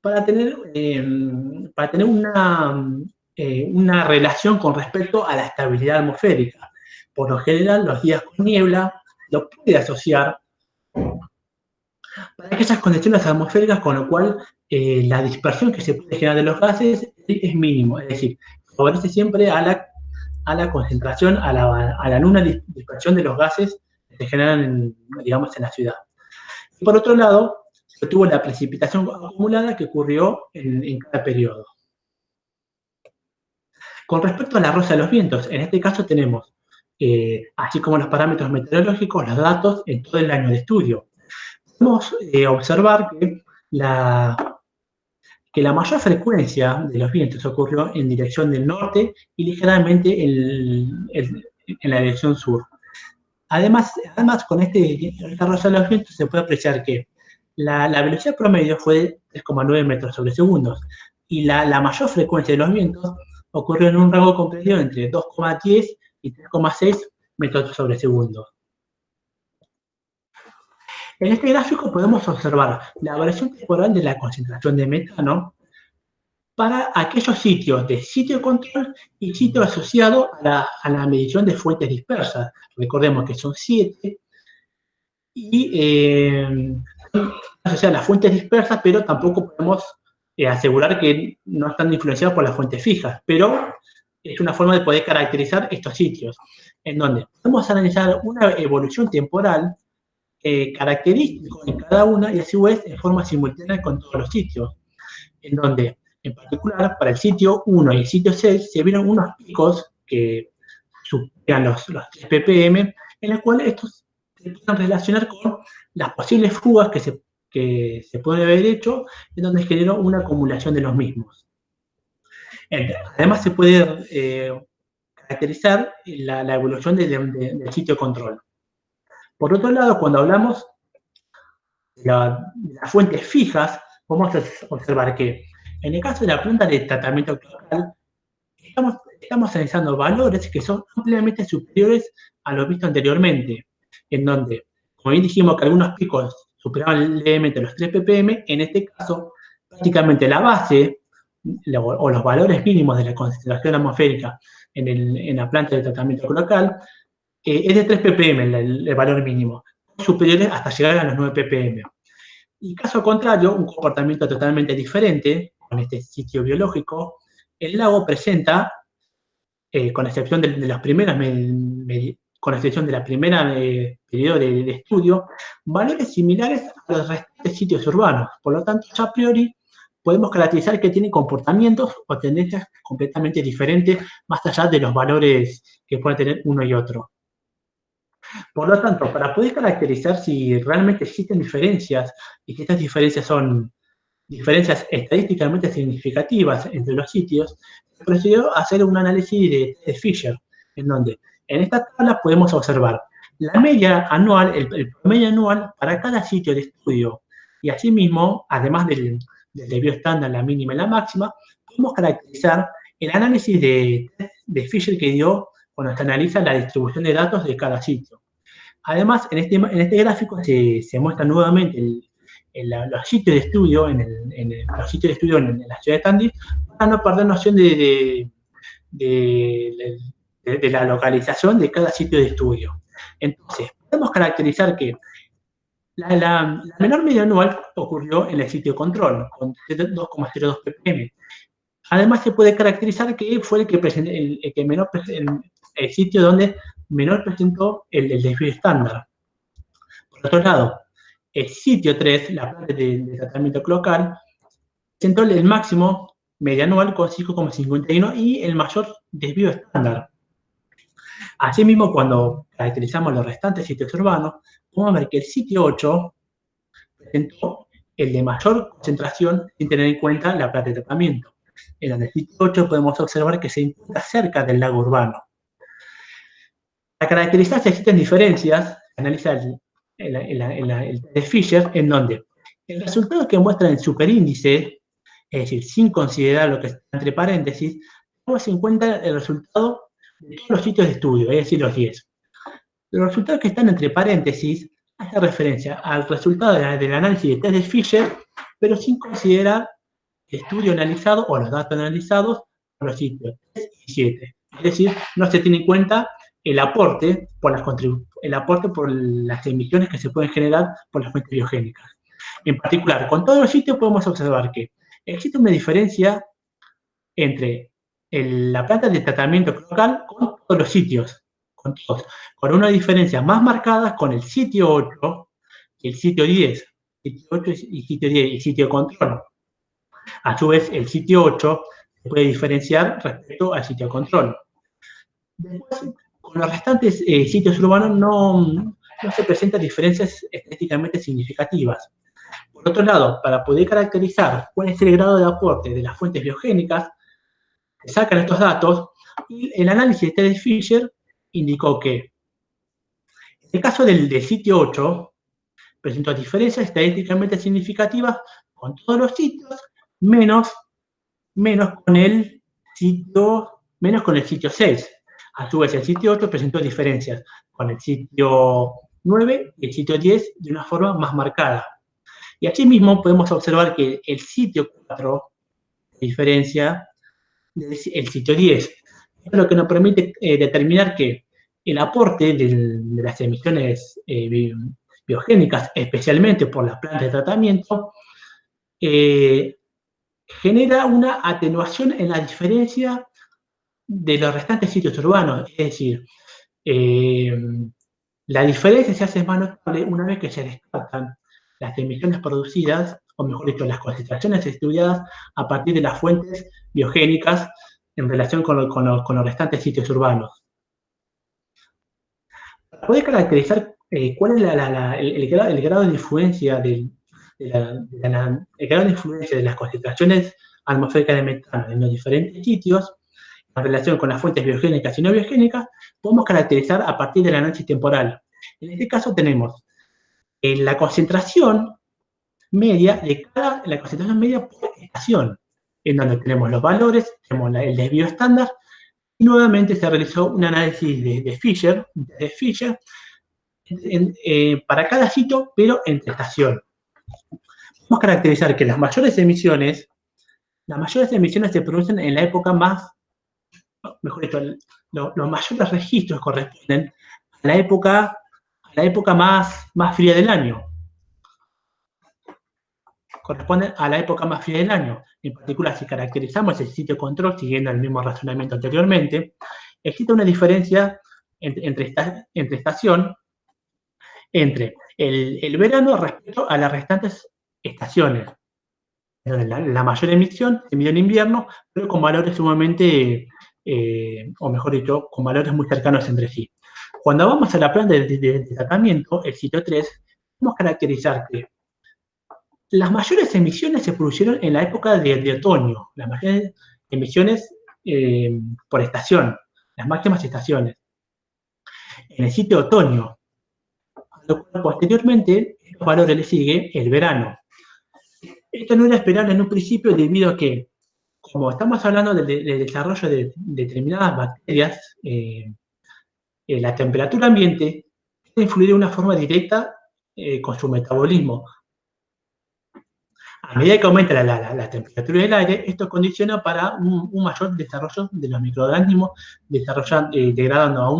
para tener una relación con respecto a la estabilidad atmosférica. Por lo general, los días con niebla lo puede asociar para aquellas condiciones atmosféricas, con lo cual la dispersión que se puede generar de los gases es mínimo. Es decir, favorece siempre a la concentración, a la nula dispersión de los gases que se generan, digamos, en la ciudad. Y por otro lado, se tuvo la precipitación acumulada que ocurrió en cada periodo. Con respecto a la rosa de los vientos, en este caso tenemos, así como los parámetros meteorológicos, los datos en todo el año de estudio. Podemos observar que la mayor frecuencia de los vientos ocurrió en dirección del norte y ligeramente en la dirección sur. Además con esta rosa de los vientos se puede apreciar que la velocidad promedio fue de 3,9 metros sobre segundos y la mayor frecuencia de los vientos ocurrió en un rango comprendido entre 2,10 y 3,6 metros sobre segundo. En este gráfico podemos observar la variación temporal de la concentración de metano para aquellos sitios de sitio de control y sitio asociado a la medición de fuentes dispersas. Recordemos que son 7 y asociadas a las fuentes dispersas, pero tampoco podemos asegurar que no están influenciados por las fuentes fijas, pero es una forma de poder caracterizar estos sitios, en donde podemos analizar una evolución temporal característico en cada una y a su vez en forma simultánea con todos los sitios, en donde, en particular, para el sitio 1 y el sitio 6 se vieron unos picos que superan los 3 ppm, en los cuales estos se pueden relacionar con las posibles fugas que se pueden haber hecho, en donde generó una acumulación de los mismos. Además, se puede caracterizar la evolución del sitio de control. Por otro lado, cuando hablamos de las fuentes fijas, vamos a observar que en el caso de la planta de tratamiento cloacal, estamos analizando valores que son ampliamente superiores a lo visto anteriormente, en donde, como bien dijimos que algunos picos superaban levemente los 3 ppm, en este caso, prácticamente la base o los valores mínimos de la concentración atmosférica en la planta de tratamiento cloacal es de 3 ppm el valor mínimo, superiores hasta llegar a los 9 ppm. Y caso contrario, un comportamiento totalmente diferente con este sitio biológico, el lago presenta, con excepción de las primeras con excepción de la primera periodo de estudio, valores similares a los restantes sitios urbanos. Por lo tanto, ya a priori podemos caracterizar que tienen comportamientos o tendencias completamente diferentes, más allá de los valores que pueden tener uno y otro. Por lo tanto, para poder caracterizar si realmente existen diferencias y si estas diferencias son diferencias estadísticamente significativas entre los sitios, se procedió a hacer un análisis de Fisher, en donde en esta tabla podemos observar la media anual, el promedio anual para cada sitio de estudio. Y asimismo, además del desvío estándar, la mínima y la máxima, podemos caracterizar el análisis de Fisher que dio cuando se analiza la distribución de datos de cada sitio. Además, en este gráfico se muestra nuevamente los sitios de estudio los sitios de estudio en la ciudad de Tandil, para no perder noción de la localización de cada sitio de estudio. Entonces, podemos caracterizar que la menor media anual ocurrió en el sitio de control, con 2,02 ppm. Además, se puede caracterizar que fue el sitio donde menor presentó el desvío estándar. Por otro lado, el sitio 3, la planta de tratamiento cloacal, presentó el máximo media anual con 5,51 y el mayor desvío estándar. Asimismo, cuando caracterizamos los restantes sitios urbanos, podemos ver que el sitio 8 presentó el de mayor concentración sin tener en cuenta la planta de tratamiento. En el sitio 8 podemos observar que se encuentra cerca del lago urbano. Para caracterizar si existen diferencias, analiza el test de Fisher, en donde el resultado que muestra el superíndice, es decir, sin considerar lo que está entre paréntesis, tenemos en cuenta el resultado de todos los sitios de estudio, es decir, los 10. Los resultados que están entre paréntesis hacen referencia al resultado del análisis de test de Fisher, pero sin considerar el estudio analizado o los datos analizados por los sitios 3 y 7. Es decir, no se tiene en cuenta el aporte por las emisiones que se pueden generar por las fuentes biogénicas. En particular, con todos los sitios podemos observar que existe una diferencia entre la planta de tratamiento local con todos los sitios, con todos, con una diferencia más marcada con el sitio 8 y el sitio 10, sitio 8 y sitio 10 y sitio de control. A su vez, el sitio 8 se puede diferenciar respecto al sitio de control. Después, con los restantes sitios urbanos no se presentan diferencias estadísticamente significativas. Por otro lado, para poder caracterizar cuál es el grado de aporte de las fuentes biogénicas, se sacan estos datos y el análisis de Fisher indicó que en el caso del sitio 8 presentó diferencias estadísticamente significativas con todos los sitios, menos con el sitio 6. A su vez, el sitio 8 presentó diferencias con el sitio 9 y el sitio 10 de una forma más marcada. Y asimismo podemos observar que el sitio 4 diferencia del sitio 10. Esto es lo que nos permite determinar que el aporte de las emisiones biogénicas, especialmente por las plantas de tratamiento, genera una atenuación en la diferencia de los restantes sitios urbanos. Es decir, la diferencia se hace más notable una vez que se descartan las emisiones producidas, o mejor dicho, las concentraciones estudiadas a partir de las fuentes biogénicas en relación con los restantes sitios urbanos. Para poder caracterizar cuál es el grado de influencia de las concentraciones atmosféricas de metano en los diferentes sitios, en relación con las fuentes biogénicas y no biogénicas, podemos caracterizar a partir del análisis temporal. En este caso tenemos la concentración media por estación, en donde tenemos los valores, tenemos el desvío estándar, y nuevamente se realizó un análisis de Fisher para cada sitio, pero entre estación. Podemos caracterizar que las mayores emisiones se producen en la época más, mejor dicho, los mayores registros corresponden a la época más fría del año. Corresponden a la época más fría del año. En particular, si caracterizamos el sitio de control, siguiendo el mismo razonamiento anteriormente, existe una diferencia entre estación, entre el verano respecto a las restantes estaciones. La mayor emisión se mide en invierno, pero con valores sumamente, o mejor dicho, con valores muy cercanos entre sí. Cuando vamos a la planta de tratamiento, el sitio 3, podemos caracterizar que las mayores emisiones se produjeron en la época de otoño, las mayores emisiones por estación, las máximas estaciones. En el sitio de otoño, posteriormente, estos valores le sigue el verano. Esto no era esperable en un principio debido a que, como estamos hablando del desarrollo de determinadas bacterias, la temperatura ambiente puede influir de una forma directa con su metabolismo. A medida que aumenta la temperatura del aire, esto condiciona para un mayor desarrollo de los microorganismos, degradando a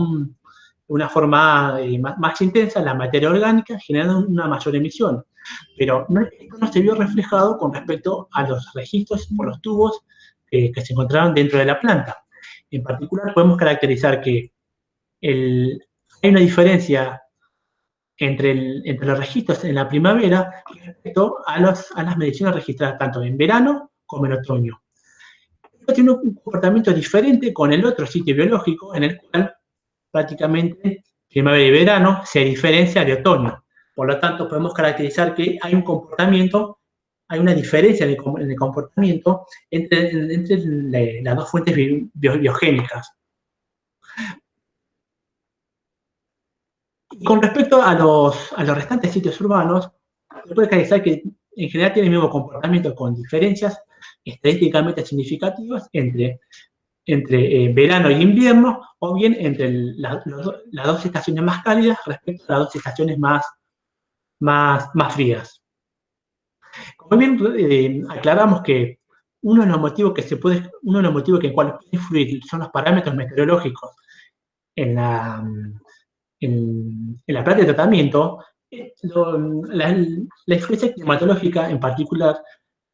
una forma más intensa la materia orgánica, generando una mayor emisión. Pero esto no se vio reflejado con respecto a los registros por los tubos que se encontraron dentro de la planta. En particular, podemos caracterizar que hay una diferencia entre los registros en la primavera respecto a las mediciones registradas tanto en verano como en otoño. Esto tiene un comportamiento diferente con el otro sitio biológico, en el cual prácticamente primavera y verano se diferencia de otoño. Por lo tanto, podemos caracterizar que hay una diferencia en el comportamiento entre las dos fuentes biogénicas. Y con respecto a los restantes sitios urbanos, se puede caracterizar que en general tienen el mismo comportamiento con diferencias estadísticamente significativas entre verano y invierno, o bien entre las dos estaciones más cálidas respecto a las dos estaciones más frías. Como bien aclaramos que uno de los motivos que en cuales puede influir son los parámetros meteorológicos en la planta de tratamiento, la influencia climatológica en particular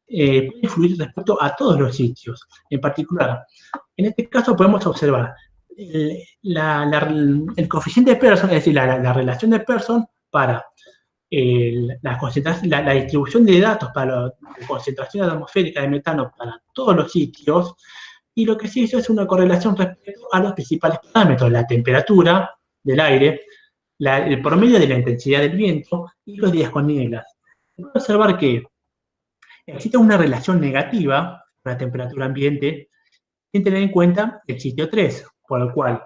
puede influir respecto a todos los sitios. En particular, En este caso podemos observar el coeficiente de Pearson, es decir, la relación de Pearson para la distribución de datos para la concentración atmosférica de metano para todos los sitios, y lo que se hizo es una correlación respecto a los principales parámetros, la temperatura del aire, el promedio de la intensidad del viento y los días con nieblas. Se puede observar que existe una relación negativa con la temperatura ambiente sin tener en cuenta el sitio 3, por el cual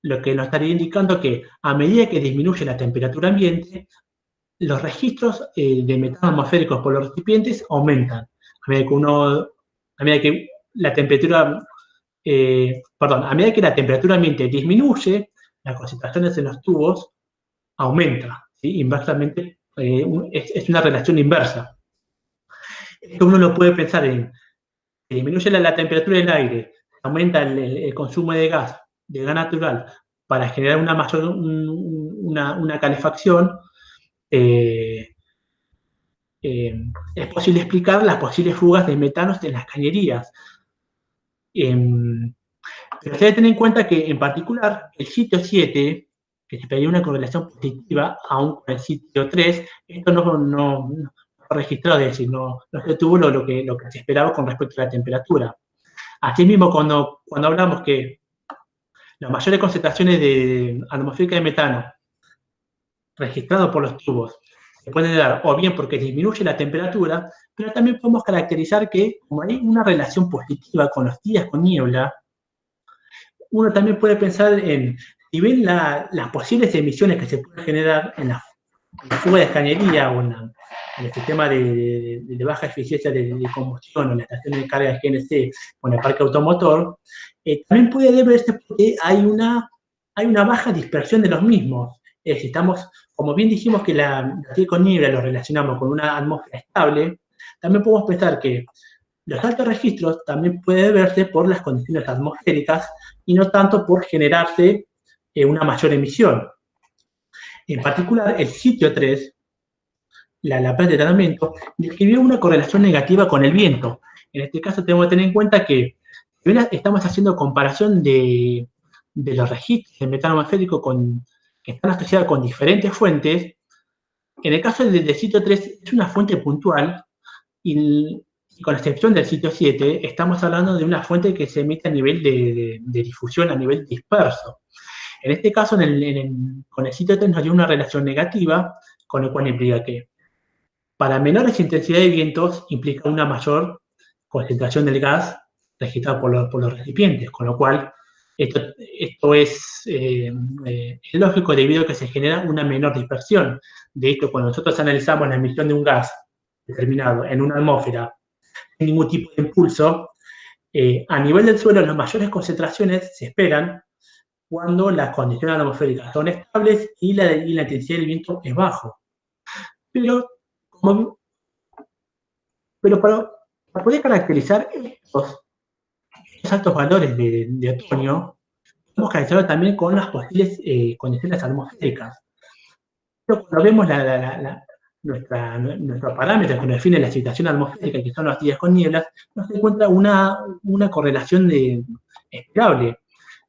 lo que nos estaría indicando que a medida que disminuye la temperatura ambiente, los registros de metano atmosféricos por los recipientes aumentan. A medida que la temperatura ambiente disminuye, las concentraciones en los tubos aumenta, ¿sí? Inversamente, es una relación inversa. Esto uno lo puede pensar en que disminuye la temperatura del aire, aumenta el consumo de gas natural para generar una calefacción. Es posible explicar las posibles fugas de metanos en las cañerías. Pero se debe tener en cuenta que, en particular, el sitio 7, que se pedía una correlación positiva, aún con el sitio 3, esto no fue registrado, es decir, no se tuvo lo que se esperaba con respecto a la temperatura. Asimismo, cuando hablamos que las mayores concentraciones atmosféricas de metano registradas por los tubos se pueden dar o bien porque disminuye la temperatura, pero también podemos caracterizar que, como hay una relación positiva con los días con niebla, uno también puede pensar en, si ven las posibles emisiones que se pueden generar en la fuga de cañería o en el sistema de baja eficiencia de combustión o en la estación de carga de GNC o en el parque automotor, también puede deberse porque hay una baja dispersión de los mismos. Es decir, como bien dijimos que la días con niebla lo relacionamos con una atmósfera estable, también podemos pensar que los altos registros también pueden deberse por las condiciones atmosféricas y no tanto por generarse una mayor emisión. En particular, el sitio 3, la planta de tratamiento, describió una correlación negativa con el viento. En este caso tenemos que tener en cuenta que estamos haciendo comparación de los registros de metano atmosférico que están asociados con diferentes fuentes. En el caso del sitio 3 es una fuente puntual y con excepción del sitio 7, estamos hablando de una fuente que se emite a nivel de difusión, a nivel disperso. En este caso, con el sitio 3 nos dio una relación negativa, con lo cual implica que para menores intensidades de vientos implica una mayor concentración del gas registrado por los recipientes, con lo cual esto es lógico debido a que se genera una menor dispersión. De hecho, cuando nosotros analizamos la emisión de un gas determinado en una atmósfera sin ningún tipo de impulso, a nivel del suelo las mayores concentraciones se esperan cuando las condiciones atmosféricas son estables y la intensidad del viento es bajo. Pero para poder caracterizar estos altos valores de otoño, podemos caracterizarlo también con las posibles condiciones atmosféricas. Pero cuando vemos nuestro parámetro que nos define la situación atmosférica, que son los días con nieblas, nos encuentra una correlación esperable.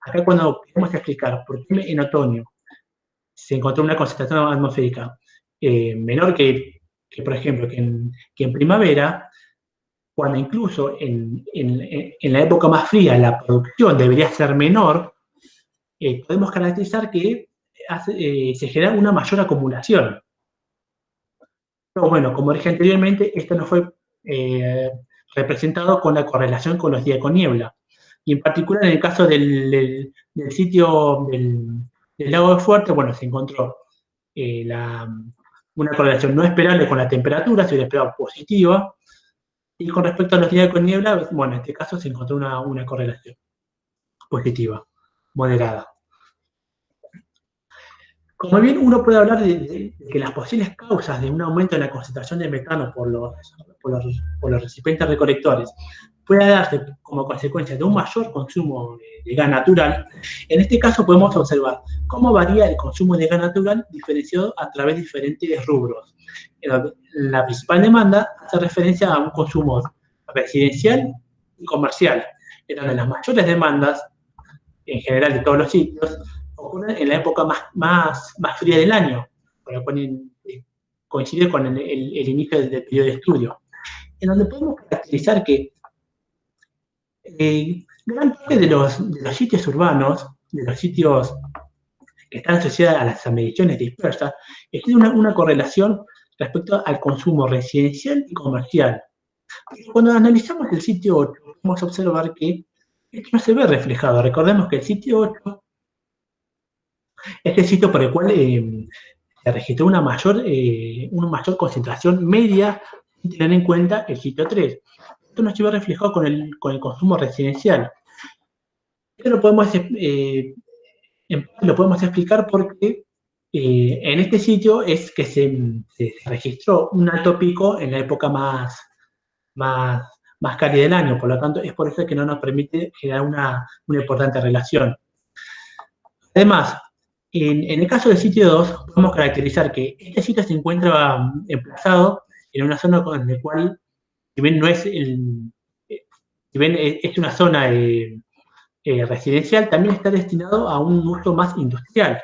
Acá cuando queremos explicar por qué en otoño se encontró una concentración atmosférica menor que por ejemplo, que en primavera, cuando incluso en la época más fría la producción debería ser menor, podemos caracterizar que se genera una mayor acumulación. Pero bueno, como dije anteriormente, esto no fue representado con la correlación con los días con niebla. Y en particular en el caso del sitio del lago de Fuerte, bueno, se encontró una correlación no esperable con la temperatura, se hubiera esperado positiva, y con respecto a los días con niebla, bueno, en este caso se encontró una correlación positiva, moderada. Como bien uno puede hablar de que las posibles causas de un aumento en la concentración de metano por los recipientes recolectores puede darse como consecuencia de un mayor consumo de gas natural, en este caso podemos observar cómo varía el consumo de gas natural diferenciado a través de diferentes rubros. La principal demanda hace referencia a un consumo residencial y comercial. en donde las mayores demandas, en general de todos los sitios, ocurren en la época más fría del año, con lo cual coincide con el inicio del periodo de estudio, en donde podemos caracterizar que gran parte de los sitios urbanos, de los sitios que están asociados a las mediciones dispersas, existe una correlación respecto al consumo residencial y comercial. Cuando analizamos el sitio 8, podemos observar que esto no se ve reflejado. Recordemos que el sitio 8 es el sitio por el cual se registró una mayor concentración media, sin tener en cuenta el sitio 3. Esto no se ve reflejado con el consumo residencial. Esto lo podemos explicar porque en este sitio es que se registró un alto pico en la época más cálida del año, por lo tanto es por eso que no nos permite generar una importante relación. Además, en el caso del sitio 2, podemos caracterizar que este sitio se encuentra emplazado en una zona con la cual, si bien es una zona residencial, también está destinado a un uso más industrial.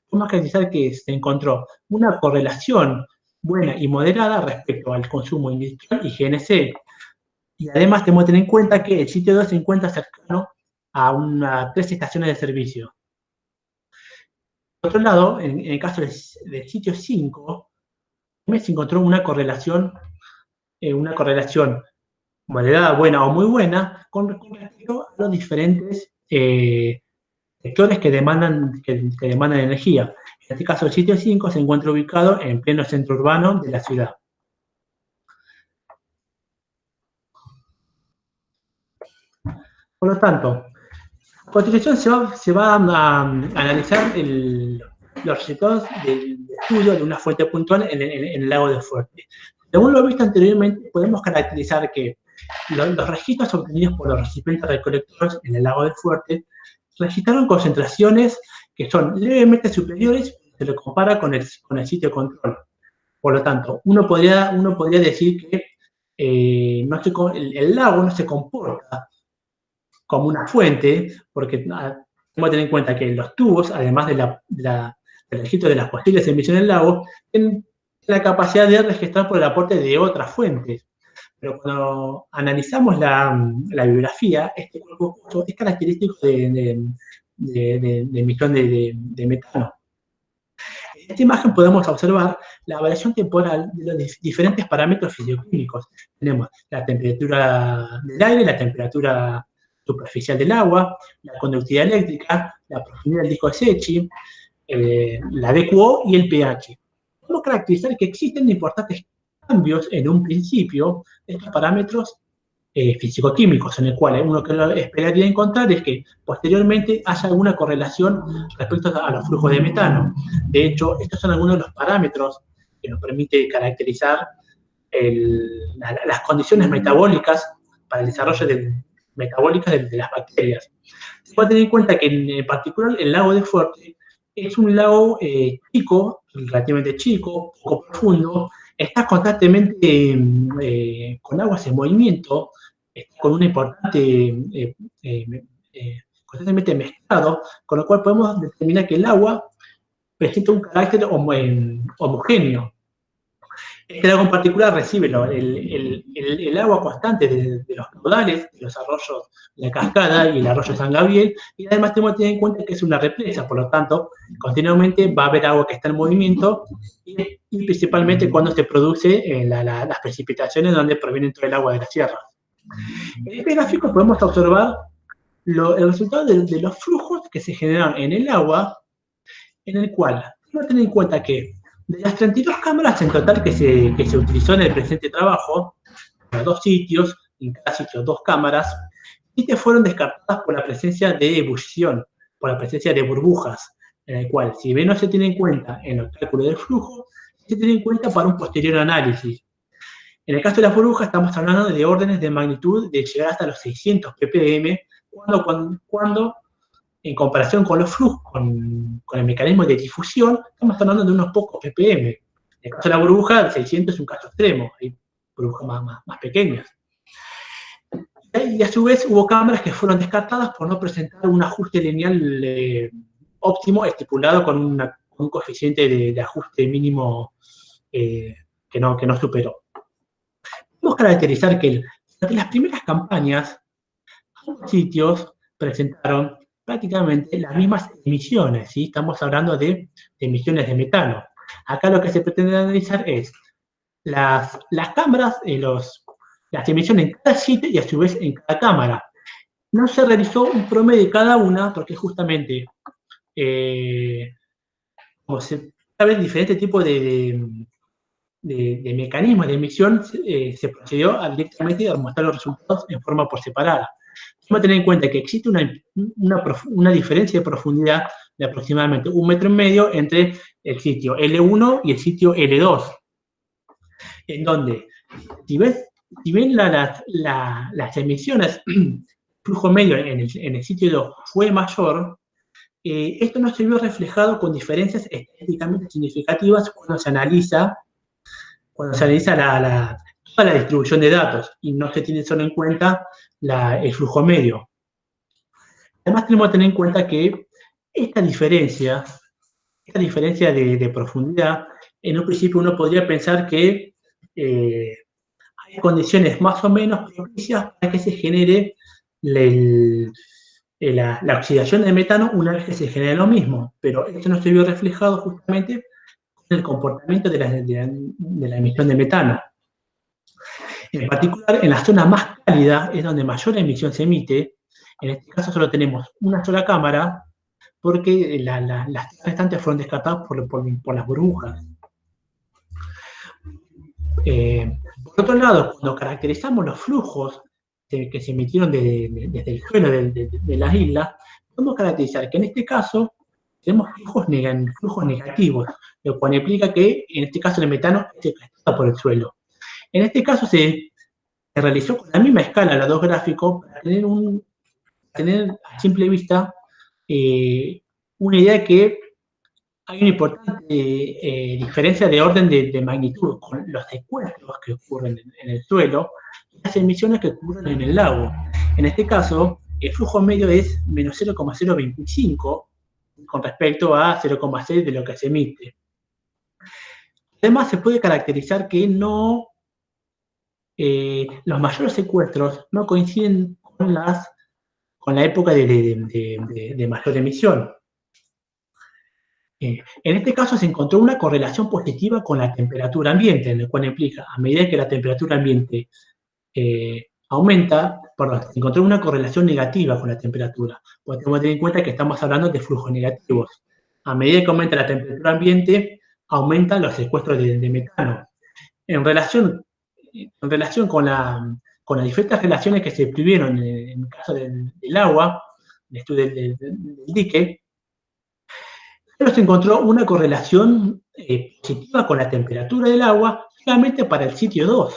Podemos caracterizar que se encontró una correlación buena y moderada respecto al consumo industrial y GNC. Y además tenemos que tener en cuenta que el sitio 2 se encuentra cercano a 3 estaciones de servicio. Por otro lado, en el caso del sitio 5, también se encontró una correlación moderada, buena o muy buena con respecto a los diferentes sectores que demandan energía. En este caso, el sitio 5 se encuentra ubicado en pleno centro urbano de la ciudad. Por lo tanto, a continuación se va a analizar los resultados del estudio de una fuente puntual en el lago de Fuerte. Según lo visto anteriormente, podemos caracterizar que los registros obtenidos por los recipientes recolectores en el lago de Fuerte registraron concentraciones que son levemente superiores si se lo compara con el sitio de control. Por lo tanto, uno podría decir que el lago no se comporta como una fuente, porque tenemos que tener en cuenta que los tubos, además del registro de las posibles emisiones del lago, tienen la capacidad de registrar por el aporte de otras fuentes. Pero cuando analizamos la bibliografía, este cuerpo es característico de emisión de metano. En esta imagen podemos observar la variación temporal de los diferentes parámetros fisioquímicos. Tenemos la temperatura del aire, la temperatura superficial del agua, la conductividad eléctrica, la profundidad del disco de Secchi, la DQO y el pH. Podemos caracterizar que existen importantes cambios en un principio de estos parámetros físico-químicos, en el cual uno que lo esperaría encontrar es que posteriormente haya alguna correlación respecto a los flujos de metano. De hecho, estos son algunos de los parámetros que nos permite caracterizar las condiciones metabólicas para el desarrollo metabólicas de las bacterias. Se puede tener en cuenta que en particular el lago de Fuerte es un lago chico, relativamente chico, poco profundo, está constantemente con aguas en movimiento, con un importante, constantemente mezclado, con lo cual podemos determinar que el agua presenta un carácter homogéneo. Este lago en particular recibe el agua constante de los caudales, de los arroyos La Cascada y el arroyo San Gabriel, y además tenemos que tener en cuenta que es una represa, por lo tanto, continuamente va a haber agua que está en movimiento, y principalmente cuando se produce las precipitaciones donde proviene todo el agua de la sierra. En este gráfico podemos observar el resultado de los flujos que se generan en el agua, en el cual tenemos que tener en cuenta que de las 32 cámaras en total que se utilizó en el presente trabajo, los 2 sitios, en cada sitio 2 cámaras, 7 fueron descartadas por la presencia de ebullición, por la presencia de burbujas, en el cual, si bien no se tiene en cuenta en el cálculo del flujo, se tiene en cuenta para un posterior análisis. En el caso de las burbujas estamos hablando de órdenes de magnitud de llegar hasta los 600 ppm, cuando en comparación con los flujos, con el mecanismo de difusión, estamos hablando de unos pocos ppm. En el caso de la burbuja, el 600 es un caso extremo, hay burbujas más pequeñas. Y a su vez hubo cámaras que fueron descartadas por no presentar un ajuste lineal óptimo estipulado con un coeficiente de ajuste mínimo que no superó. Podemos caracterizar que durante las primeras campañas, ambos sitios presentaron prácticamente las mismas emisiones, ¿sí? Estamos hablando de emisiones de metano. Acá lo que se pretende analizar es las cámaras, las emisiones en cada sitio y a su vez en cada cámara. No se realizó un promedio de cada una porque justamente como se sabe diferentes tipos de mecanismos de emisión, se procedió directamente a mostrar los resultados en forma por separada. Vamos a tener en cuenta que existe una diferencia de profundidad de aproximadamente 1,5 metros entre el sitio L1 y el sitio L2, en donde, si bien las emisiones, flujo medio en el sitio 2 fue mayor, esto no se vio reflejado con diferencias estadísticamente significativas cuando se analiza toda la distribución de datos y no se tiene solo en cuenta el flujo medio. Además tenemos que tener en cuenta que esta diferencia de profundidad, en un principio uno podría pensar que hay condiciones más o menos propicias para que se genere la oxidación de metano una vez que se genera lo mismo, pero esto no se vio reflejado justamente con el comportamiento de la emisión de metano. En particular, en la zona más cálida es donde mayor emisión se emite. En este caso solo tenemos una sola cámara porque las restantes fueron descartadas por las burbujas. Por otro lado, cuando caracterizamos los flujos que se emitieron desde el suelo de las islas, podemos caracterizar que en este caso tenemos flujos negativos, lo cual implica que en este caso el metano es desplazado por el suelo. En este caso se realizó con la misma escala los dos gráficos para tener a simple vista una idea de que hay una importante diferencia de orden de magnitud con los secuestros que ocurren en el suelo y las emisiones que ocurren en el lago. En este caso, el flujo medio es menos 0,025 con respecto a 0,6 de lo que se emite. Además, se puede caracterizar que los mayores secuestros no coinciden con la época de mayor emisión. En este caso se encontró una correlación positiva con la temperatura ambiente, en el cual implica, a medida que la temperatura ambiente aumenta, se encontró una correlación negativa con la temperatura. Podemos tener en cuenta que estamos hablando de flujos negativos. A medida que aumenta la temperatura ambiente, aumentan los secuestros de metano. En relación con las diferentes relaciones que se previeron en el caso del agua, el estudio del dique, pero se encontró una correlación positiva con la temperatura del agua solamente para el sitio 2,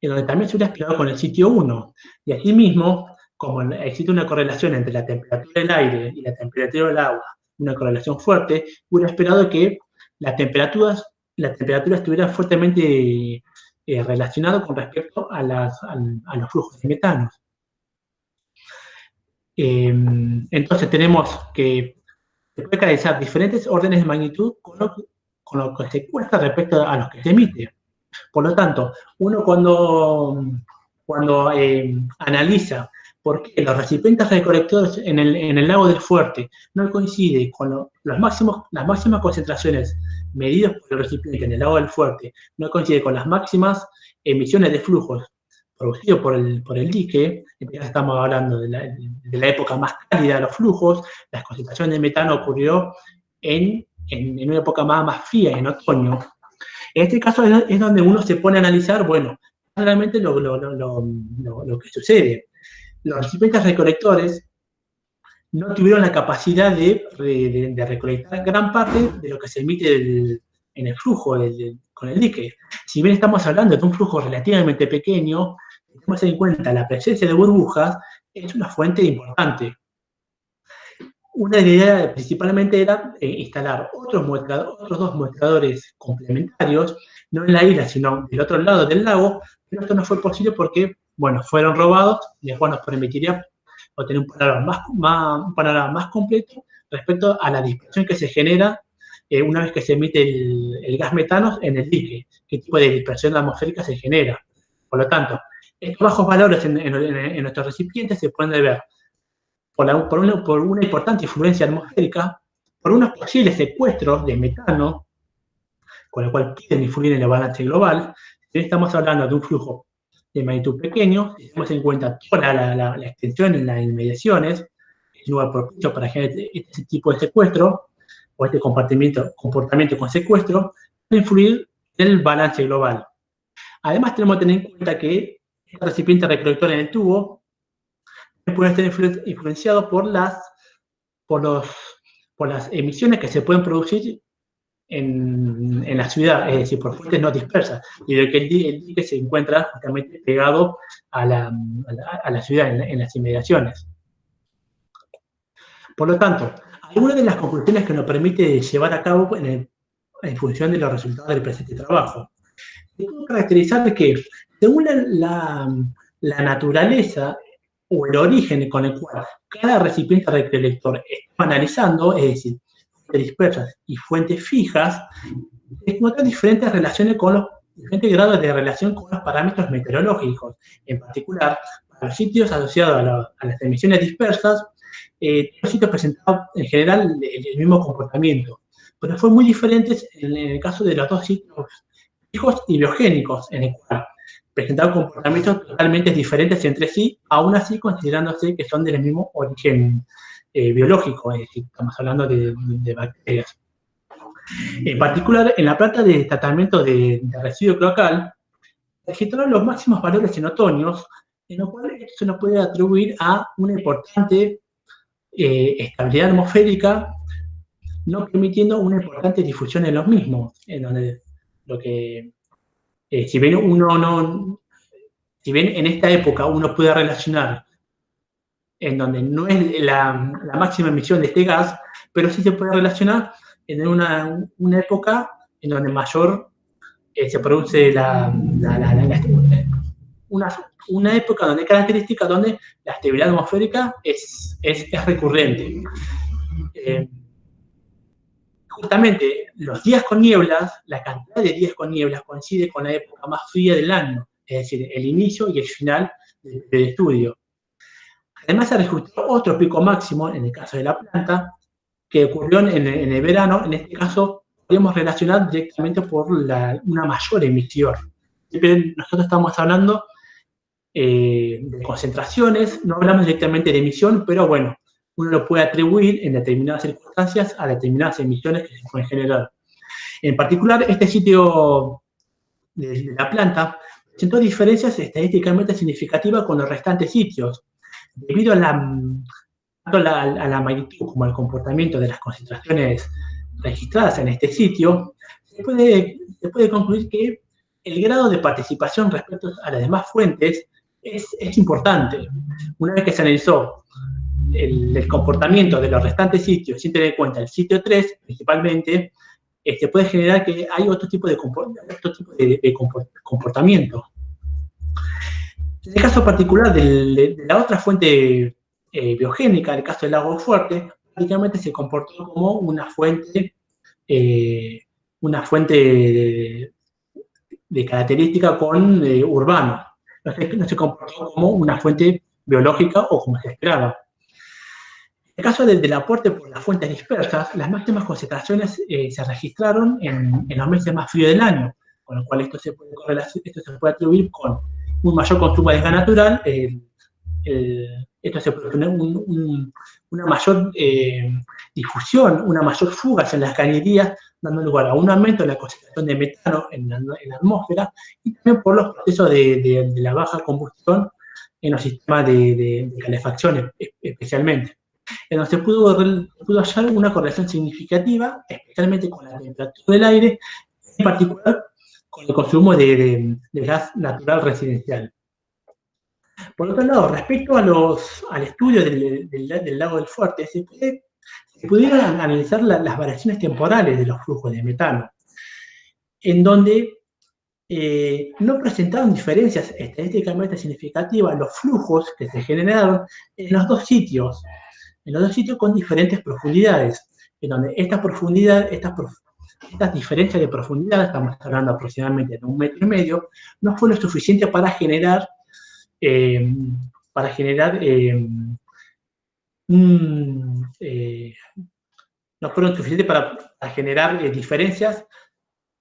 en donde también se hubiera esperado con el sitio 1. Y asimismo, como existe una correlación entre la temperatura del aire y la temperatura del agua, una correlación fuerte, hubiera esperado que la temperatura estuviera fuertemente relacionada con respecto a los flujos de metano. Entonces tenemos que se puede caracterizar diferentes órdenes de magnitud con lo que se cuesta respecto a los que se emite. Por lo tanto, uno cuando analiza por qué los recipientes recolectores en el lago del Fuerte no coinciden con las máximas concentraciones medidas por el recipiente en el lago del Fuerte, no coincide con las máximas emisiones de flujos producidos por el dique, estamos hablando de la época más cálida de los flujos, la concentración de metano ocurrió en una época más fría, en otoño. En este caso es donde uno se pone a analizar, bueno, realmente lo que sucede. Los recipientes recolectores no tuvieron la capacidad de recolectar gran parte de lo que se emite en el flujo con el dique. Si bien estamos hablando de un flujo relativamente pequeño, tenemos en cuenta la presencia de burbujas, es una fuente importante. Una idea principalmente era instalar otros dos muestradores complementarios, no en la isla, sino del otro lado del lago, pero esto no fue posible porque bueno, fueron robados, y después nos permitiría obtener un panorama más completo respecto a la dispersión que se genera una vez que se emite el gas metano en el dique, qué tipo de dispersión atmosférica se genera. Por lo tanto, estos bajos valores en nuestros recipientes se pueden deber por una importante influencia atmosférica, por unos posibles secuestros de metano, con lo cual pueden influir en el balance global. Si estamos hablando de un flujo de magnitud pequeño, si tenemos en cuenta toda la extensión en las inmediaciones, es un lugar propicio para generar este tipo de secuestro, o este comportamiento con secuestro, puede influir en el balance global. Además, tenemos que tener en cuenta que el recipiente recolector en el tubo puede estar influenciado por las emisiones que se pueden producir en la ciudad, es decir, por fuentes no dispersas, y de que el dique se encuentra justamente pegado a la ciudad, en las inmediaciones. Por lo tanto, algunas de las conclusiones que nos permite llevar a cabo en función de los resultados del presente trabajo. Se puede caracterizar que, según la naturaleza o el origen con el cual cada recipiente recolector está analizando, es decir, fuentes dispersas y fuentes fijas, encuentran diferentes diferentes grados de relación con los parámetros meteorológicos. En particular, para los sitios asociados a las emisiones dispersas, los sitios presentaban en general el mismo comportamiento, pero fue muy diferente en el caso de los dos sitios fijos y biogénicos, en el cual presentaban comportamientos totalmente diferentes entre sí, aún así considerándose que son del mismo origen biológico, es decir, estamos hablando de bacterias. En particular, en la planta de tratamiento de residuo cloacal, registraron los máximos valores en otoños, en lo cual esto se nos puede atribuir a una importante estabilidad atmosférica, no permitiendo una importante difusión en los mismos, en donde si bien en esta época uno puede relacionar en donde no es la máxima emisión de este gas, pero sí se puede relacionar en una época en donde mayor se produce una época donde característica donde la estabilidad atmosférica es recurrente. Justamente los días con nieblas, la cantidad de días con nieblas coincide con la época más fría del año, es decir, el inicio y el final del estudio. Además, se registró otro pico máximo en el caso de la planta, que ocurrió en el verano. En este caso, podemos relacionar directamente por una mayor emisión. Siempre nosotros estamos hablando de concentraciones, no hablamos directamente de emisión, pero bueno, uno lo puede atribuir en determinadas circunstancias a determinadas emisiones que se pueden generar. En particular, este sitio de la planta presentó diferencias estadísticamente significativas con los restantes sitios, debido a la magnitud como al comportamiento de las concentraciones registradas en este sitio. Se puede concluir que el grado de participación respecto a las demás fuentes es importante. Una vez que se analizó el comportamiento de los restantes sitios, sin tener en cuenta el sitio 3, principalmente, se puede generar que hay otro tipo de comportamiento. En el caso particular de la otra fuente biogénica, el caso del lago Fuerte, prácticamente se comportó como una fuente de característica con urbano. No se comportó como una fuente biológica o como se esperaba. En el caso del aporte por las fuentes dispersas, las máximas concentraciones se registraron en los meses más fríos del año, con lo cual esto se puede atribuir con un mayor consumo de gas natural. Esto se produce una mayor difusión, una mayor fugas en las cañerías, dando lugar a un aumento de la concentración de metano en la atmósfera, y también por los procesos de la baja combustión en los sistemas de calefacción especialmente. En donde se pudo hallar una correlación significativa, especialmente con la temperatura del aire, en particular con el consumo de gas natural residencial. Por otro lado, respecto al estudio del lago del Fuerte, se pudieron analizar las variaciones temporales de los flujos de metano, en donde no presentaron diferencias estadísticamente significativas los flujos que se generaron en los dos sitios con diferentes profundidades, en donde estas diferencias de profundidad, estamos hablando aproximadamente de 1,5 metros, no fue lo suficiente para generar no fueron suficientes para generar diferencias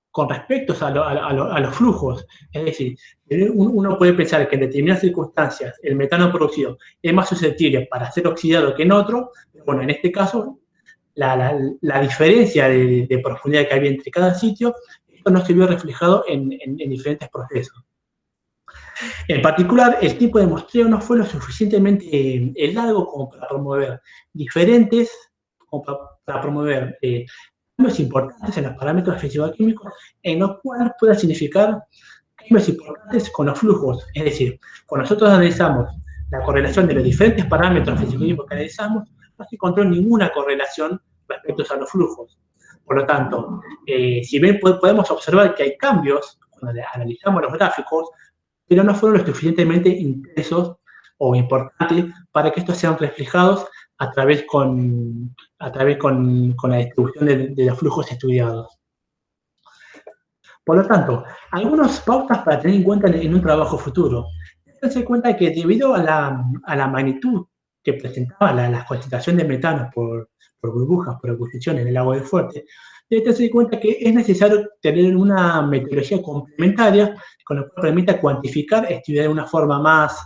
con respecto a los flujos. Es decir, uno puede pensar que en determinadas circunstancias el metano producido es más susceptible para ser oxidado que en otro. Bueno, en este caso, la diferencia de profundidad que había entre cada sitio, esto no se vio reflejado en diferentes procesos. En particular, el tiempo de muestreo no fue lo suficientemente largo como para promover cambios importantes en los parámetros físico-químicos, en los cuales pueda significar cambios importantes con los flujos. Es decir, cuando nosotros analizamos la correlación de los diferentes parámetros físico-químicos que analizamos, no se encontró ninguna correlación respecto a los flujos. Por lo tanto, si bien podemos observar que hay cambios cuando analizamos los gráficos, pero no fueron lo suficientemente intensos o importantes para que estos sean reflejados a través con la distribución de los flujos estudiados. Por lo tanto, algunas pautas para tener en cuenta en un trabajo futuro. Tense cuenta que debido a la magnitud que presentaba la concentración de metano por burbujas, por ebullición en el agua del fuerte, debe tenerse en cuenta que es necesario tener una metodología complementaria con la cual permita cuantificar, estudiar de una forma más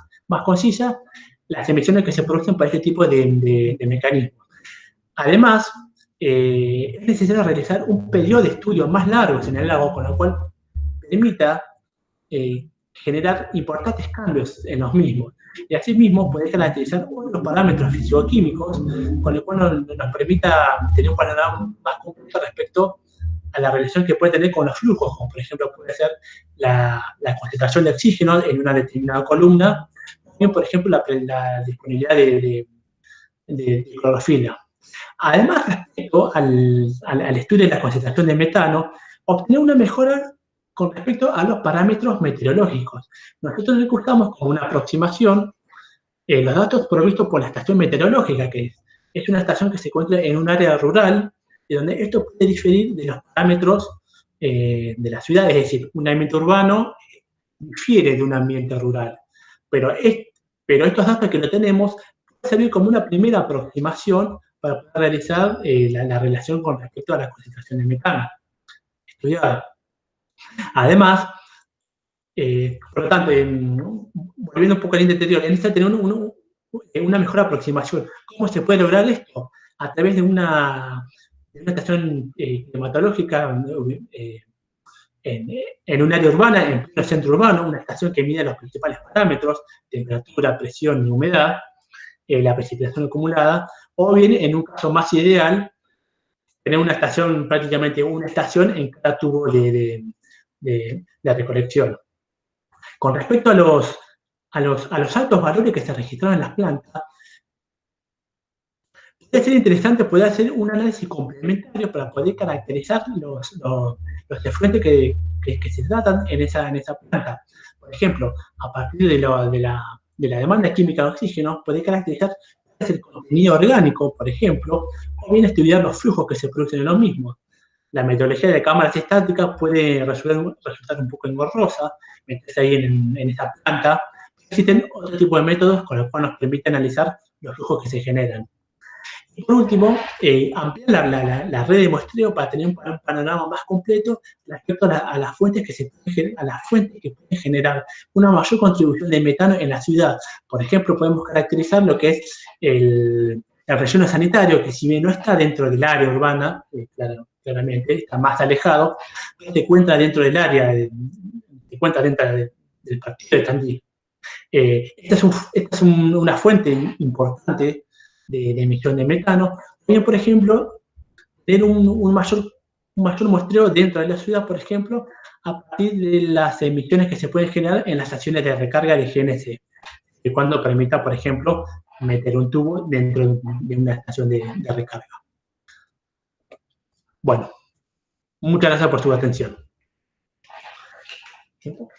concisa las emisiones que se producen para este tipo de mecanismos. Además, es necesario realizar un periodo de estudio más largo en el lago, con lo cual permita generar importantes cambios en los mismos. Y asimismo, poder caracterizar otros parámetros físico-químicos, con lo cual nos permita tener un panorama más completo respecto a la relación que puede tener con los flujos, como por ejemplo puede ser la concentración de oxígeno en una determinada columna, también por ejemplo la disponibilidad de clorofila. Además, respecto al estudio de la concentración de metano, obtener una mejora con respecto a los parámetros meteorológicos. Nosotros recurrimos como una aproximación los datos provistos por la estación meteorológica, que es una estación que se encuentra en un área rural, de donde esto puede diferir de los parámetros de la ciudad, es decir, un ambiente urbano difiere de un ambiente rural. Pero estos datos que lo tenemos pueden servir como una primera aproximación para poder realizar la relación con respecto a la concentración de metano estudiada. Además, por lo tanto, volviendo un poco al interior, es necesario tener una mejor aproximación. ¿Cómo se puede lograr esto? A través de una estación climatológica en un área urbana, en pleno centro urbano, una estación que mide los principales parámetros, temperatura, presión y humedad, la precipitación acumulada, o bien, en un caso más ideal, tener una estación, prácticamente una estación en cada tubo de recolección. Con respecto a los altos valores que se registraron en las plantas, puede ser interesante poder hacer un análisis complementario para poder caracterizar los efluentes que se tratan en esa planta. Por ejemplo, a partir de la demanda química de oxígeno, poder caracterizar el contenido orgánico, por ejemplo, o bien estudiar los flujos que se producen en los mismos. La metodología de cámaras estáticas puede resultar un poco engorrosa, meterse ahí en esa planta. Existen otro tipo de métodos con los cuales nos permite analizar los flujos que se generan. Y por último, ampliar la red de muestreo para tener un panorama más completo respecto a las fuentes que pueden generar una mayor contribución de metano en la ciudad. Por ejemplo, podemos caracterizar lo que es el relleno sanitario, que si bien no está dentro del área urbana, claramente está más alejado, pero se encuentra dentro del área, se encuentra dentro del partido de Tandil. Esta es una fuente importante de emisión de metano. También, por ejemplo, tener un mayor muestreo dentro de la ciudad, por ejemplo, a partir de las emisiones que se pueden generar en las estaciones de recarga de GNC, cuando permita, por ejemplo, meter un tubo dentro de una estación de recarga. Bueno, muchas gracias por su atención. ¿Tiempo?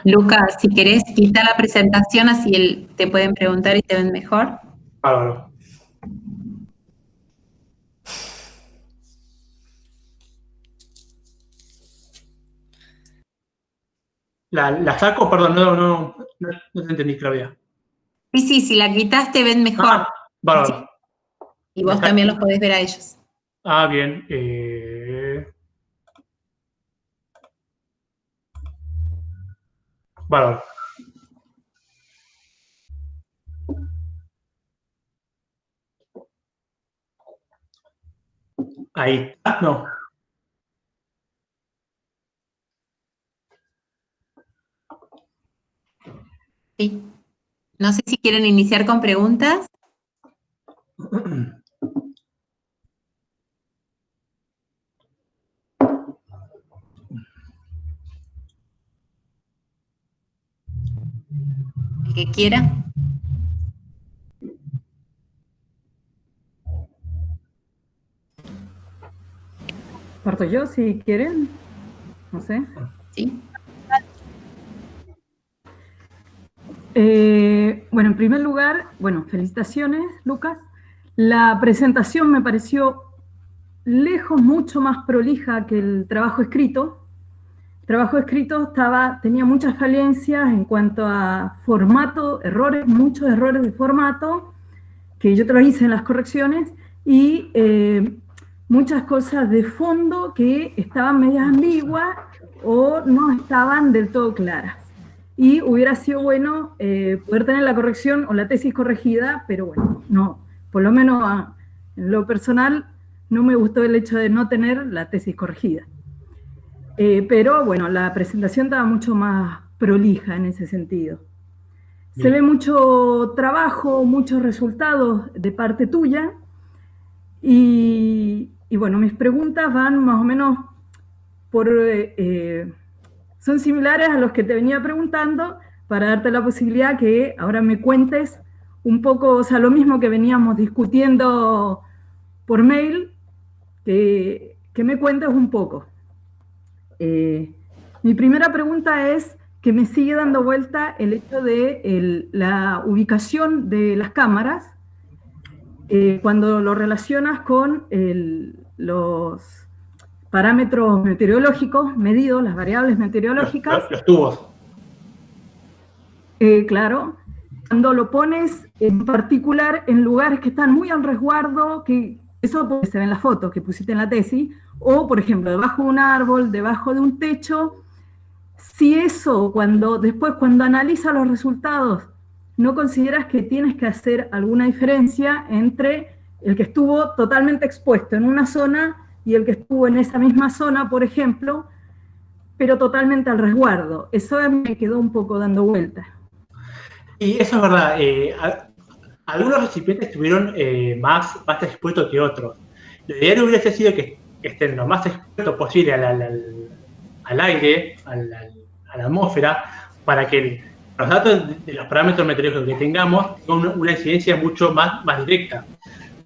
Lucas, si querés, quita la presentación, así te pueden preguntar y te ven mejor. Bárbaro. ¿La saco? Perdón, no te entendí, Claudia. Sí, si la quitas te ven mejor. Ah, bárbaro. Sí. Y vos también los podés ver a ellos. Ah, bien. Bárbaro. Ahí está. No. Sí. No sé si quieren iniciar con preguntas. El que quiera. Parto yo, si quieren. No sé. Sí. Bueno, en primer lugar, felicitaciones, Lucas. La presentación me pareció lejos mucho más prolija que el trabajo escrito. El trabajo escrito tenía muchas falencias en cuanto a formato, muchos errores de formato, que yo te los hice en las correcciones, y muchas cosas de fondo que estaban medias ambiguas o no estaban del todo claras. Y hubiera sido bueno poder tener la corrección o la tesis corregida, pero bueno, no, por lo menos en lo personal no me gustó el hecho de no tener la tesis corregida. Pero bueno, la presentación estaba mucho más prolija en ese sentido. Se ve mucho trabajo, muchos resultados de parte tuya, y bueno, mis preguntas van más o menos son similares a los que te venía preguntando, para darte la posibilidad que ahora me cuentes un poco, o sea, lo mismo que veníamos discutiendo por mail, que me cuentes un poco. Mi primera pregunta es que me sigue dando vuelta el hecho de la ubicación de las cámaras cuando lo relacionas con los parámetros meteorológicos medidos, las variables meteorológicas. Los tubos. Claro, cuando lo pones en particular en lugares que están muy al resguardo, que eso se ve en las fotos que pusiste en la tesis, o por ejemplo, debajo de un árbol, debajo de un techo. Si eso, después cuando analizas los resultados, ¿no consideras que tienes que hacer alguna diferencia entre el que estuvo totalmente expuesto en una zona y el que estuvo en esa misma zona, por ejemplo, pero totalmente al resguardo? Eso me quedó un poco dando vueltas. Y eso es verdad. Algunos recipientes estuvieron más expuestos que otros. Lo ideal hubiese sido que estén lo más expuestos posible al aire, a la atmósfera, para que los datos de los parámetros meteorológicos que tengamos tengan una incidencia mucho más directa.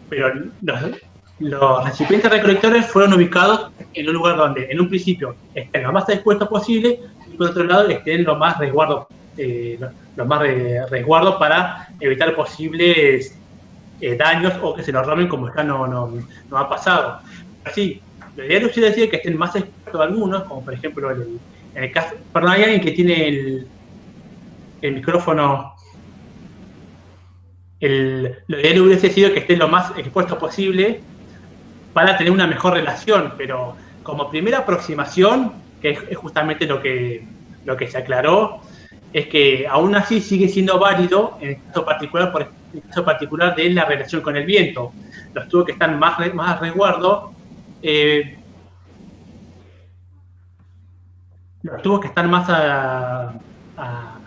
Pero los recipientes recolectores fueron ubicados en un lugar donde, en un principio, estén lo más expuestos posible, y por otro lado, estén lo más resguardo para evitar posibles daños o que se los roben, como acá no ha pasado. Así, lo ideal hubiera sido que estén más expuestos algunos, como por ejemplo en el caso. Perdón, hay alguien que tiene el micrófono. Lo ideal hubiese sido que estén lo más expuestos posible para tener una mejor relación, pero como primera aproximación, que es justamente lo que se aclaró, es que aún así sigue siendo válido en el caso particular de la relación con el viento. Los tubos que están más a resguardo, los tubos que están más a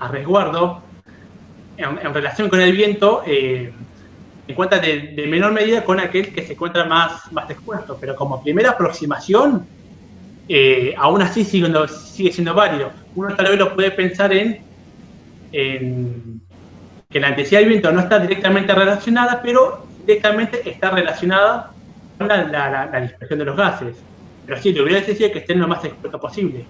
resguardo en relación con el viento, en cuenta de menor medida con aquel que se encuentra más expuesto, pero como primera aproximación, aún así sigue siendo válido. Uno tal vez lo puede pensar en que la intensidad del viento no está directamente relacionada, pero directamente está relacionada con la dispersión de los gases. Pero sí, lo hubiera decidido que estén lo más expuestos posible.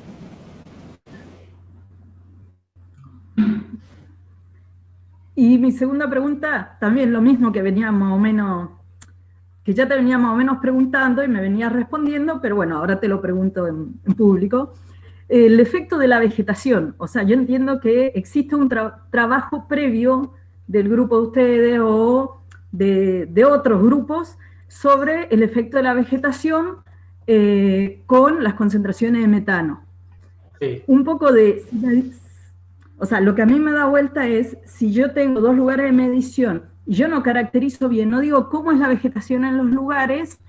Y mi segunda pregunta, también lo mismo que venía más o menos, que ya te venía más o menos preguntando y me venías respondiendo, pero bueno, ahora te lo pregunto en público. El efecto de la vegetación, o sea, yo entiendo que existe un trabajo previo del grupo de ustedes o de otros grupos sobre el efecto de la vegetación con las concentraciones de metano. Sí. Un poco de... O sea, lo que a mí me da vuelta es, si yo tengo 2 lugares de medición y yo no caracterizo bien, no digo cómo es la vegetación en los lugares,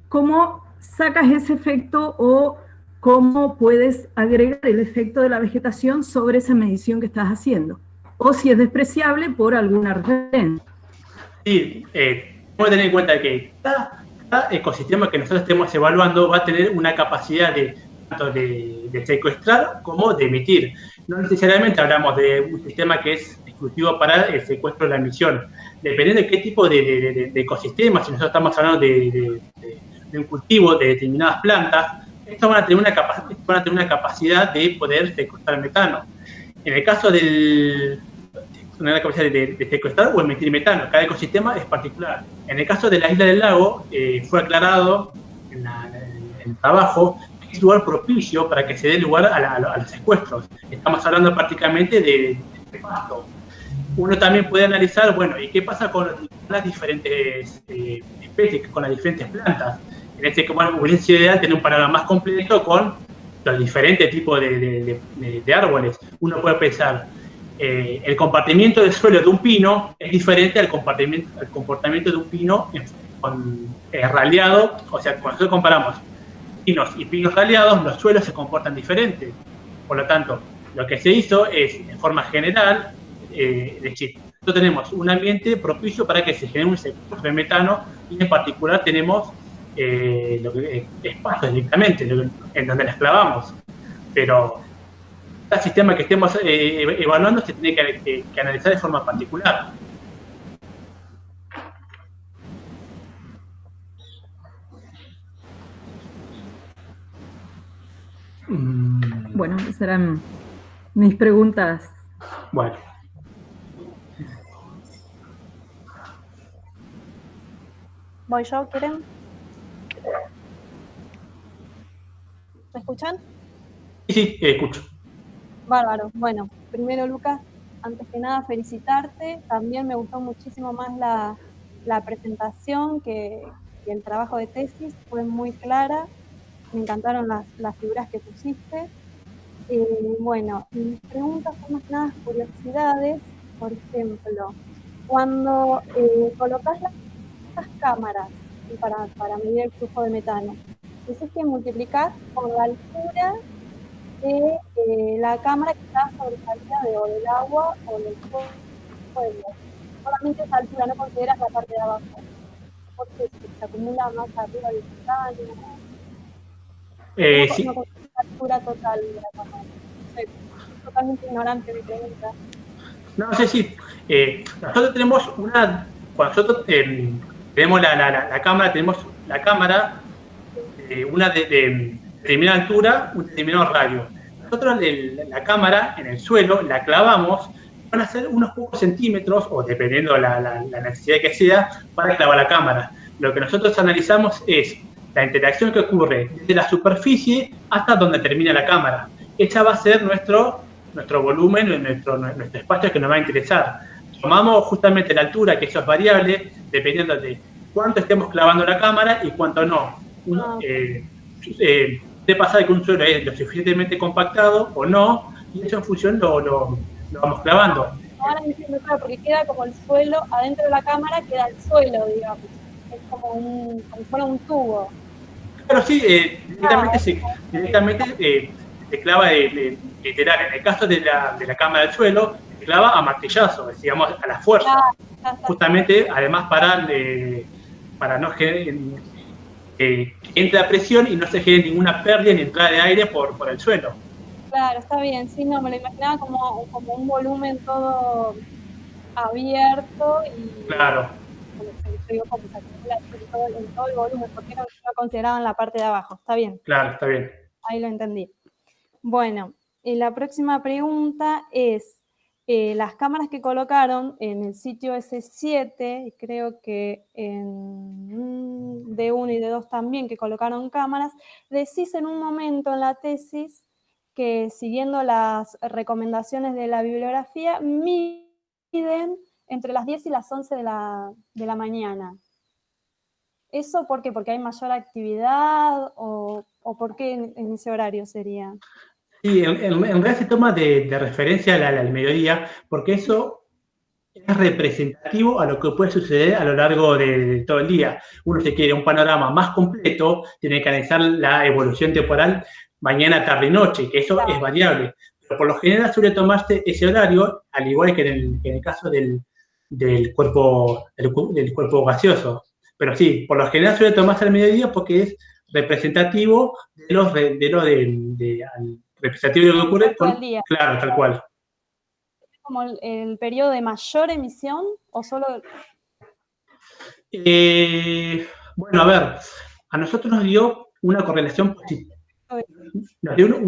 cómo sacas ese efecto o cómo puedes agregar el efecto de la vegetación sobre esa medición que estás haciendo. O si es despreciable por alguna referencia. Sí, tenemos que tener en cuenta que cada ecosistema que nosotros estemos evaluando va a tener una capacidad tanto de secuestrar como de emitir. No necesariamente hablamos de un sistema que es exclusivo para el secuestro de la emisión. Dependiendo de qué tipo de ecosistema, si nosotros estamos hablando de un cultivo de determinadas plantas, estos van a tener una capacidad de poder secuestrar metano. En el caso de la capacidad de secuestrar o emitir metano, cada ecosistema es particular. En el caso de la isla del lago, fue aclarado en el trabajo que es lugar propicio para que se dé lugar a los secuestros. Estamos hablando prácticamente de pasto. Uno también puede analizar, bueno, ¿y qué pasa con las diferentes especies, con las diferentes plantas? En este caso, bueno, hubiera sido ideal tener un panorama más completo con los diferentes tipos de árboles. Uno puede pensar, el compartimiento del suelo de un pino es diferente al comportamiento de un pino raleado. O sea, cuando nosotros comparamos pinos y pinos raleados, los suelos se comportan diferentes. Por lo tanto, lo que se hizo es, en forma general, decir, nosotros tenemos un ambiente propicio para que se genere un secuestro de metano y en particular tenemos espacios directamente en donde las clavamos. Pero cada sistema que estemos evaluando se tiene que analizar de forma particular. Bueno, esas eran mis preguntas. Bueno. ¿Voy yo, quieren? ¿Me escuchan? Sí, escucho. Bárbaro. Bueno, primero, Lucas, antes que nada, felicitarte. También me gustó muchísimo más la presentación que el trabajo de tesis. Fue muy clara. Me encantaron las figuras que pusiste. Bueno, mis preguntas son más que nada curiosidades. Por ejemplo, cuando colocas las cámaras para medir el flujo de metano, dices que multiplicás por la altura de la cámara que está sobresalida del agua o del suelo. Solamente esa altura, no consideras la parte de abajo, porque se acumula más arriba del metano. Sí. No consideras la altura total de la cámara. Soy totalmente ignorante mi pregunta. No sé si nosotros tenemos cuando nosotros tenemos la cámara, una de determinada altura, un determinado radio. Nosotros la cámara en el suelo la clavamos, van a ser unos pocos centímetros, o dependiendo la necesidad que sea, para clavar la cámara. Lo que nosotros analizamos es la interacción que ocurre desde la superficie hasta donde termina la cámara. Esa va a ser nuestro volumen, nuestro espacio que nos va a interesar. Tomamos justamente la altura, que eso es variable, dependiendo de cuánto estemos clavando la cámara y cuánto no. Puede pasar que un suelo es lo suficientemente compactado o no, y eso en función lo vamos clavando. Ahora entiendo, claro, porque queda como el suelo, adentro de la cámara queda el suelo, digamos. Es como si fuera un tubo. Claro, sí, directamente se clava literal. En el caso de la cámara del suelo, se clava a martillazo, digamos, a la fuerza. Justamente, además, para no que entre la presión y no se genere ninguna pérdida ni entrada de aire por el suelo. Claro, está bien. Sí, no, me lo imaginaba como un volumen todo abierto y Claro, como se acumula en todo el volumen, porque no consideraban la parte de abajo. Está bien, claro, está bien. ahí lo entendí. Bueno, la próxima pregunta es, las cámaras que colocaron en el sitio S7, y creo que en D1 y D2 también, que colocaron cámaras, decís en un momento en la tesis que siguiendo las recomendaciones de la bibliografía, miden entre las 10 y las 11 de la mañana. ¿Eso por qué? ¿Porque hay mayor actividad o por qué en ese horario sería? Sí, en realidad se toma de referencia al mediodía, porque eso es representativo a lo que puede suceder a lo largo de todo el día. Uno se quiere un panorama más completo, tiene que analizar la evolución temporal mañana, tarde y noche, que eso es variable. Pero por lo general suele tomarse ese horario, al igual que en el caso del cuerpo gaseoso. Pero sí, por lo general suele tomarse al mediodía porque es representativo representativo de lo que ocurre con, claro, tal cual. ¿Como el periodo de mayor emisión o solo? Bueno, a ver, a nosotros nos dio una correlación positiva. Nos dio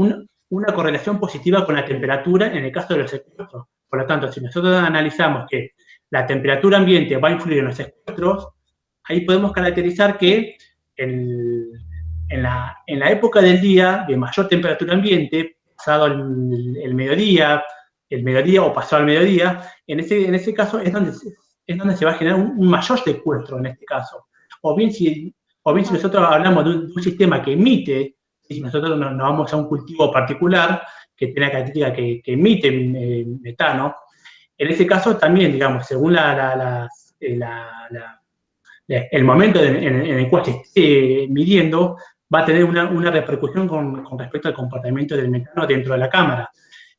una correlación positiva con la temperatura en el caso de los secuestros. Por lo tanto, si nosotros analizamos que la temperatura ambiente va a influir en los secuestros, ahí podemos caracterizar que en la época del día de mayor temperatura ambiente, pasado el mediodía o pasado el mediodía, en ese caso es donde se va a generar un mayor secuestro en este caso. O bien si nosotros hablamos de un sistema que emite, si nosotros nos vamos a un cultivo particular que tiene la característica que emite metano, en ese caso también, digamos, según el momento en el cual se esté midiendo, va a tener una repercusión con respecto al comportamiento del metano dentro de la cámara.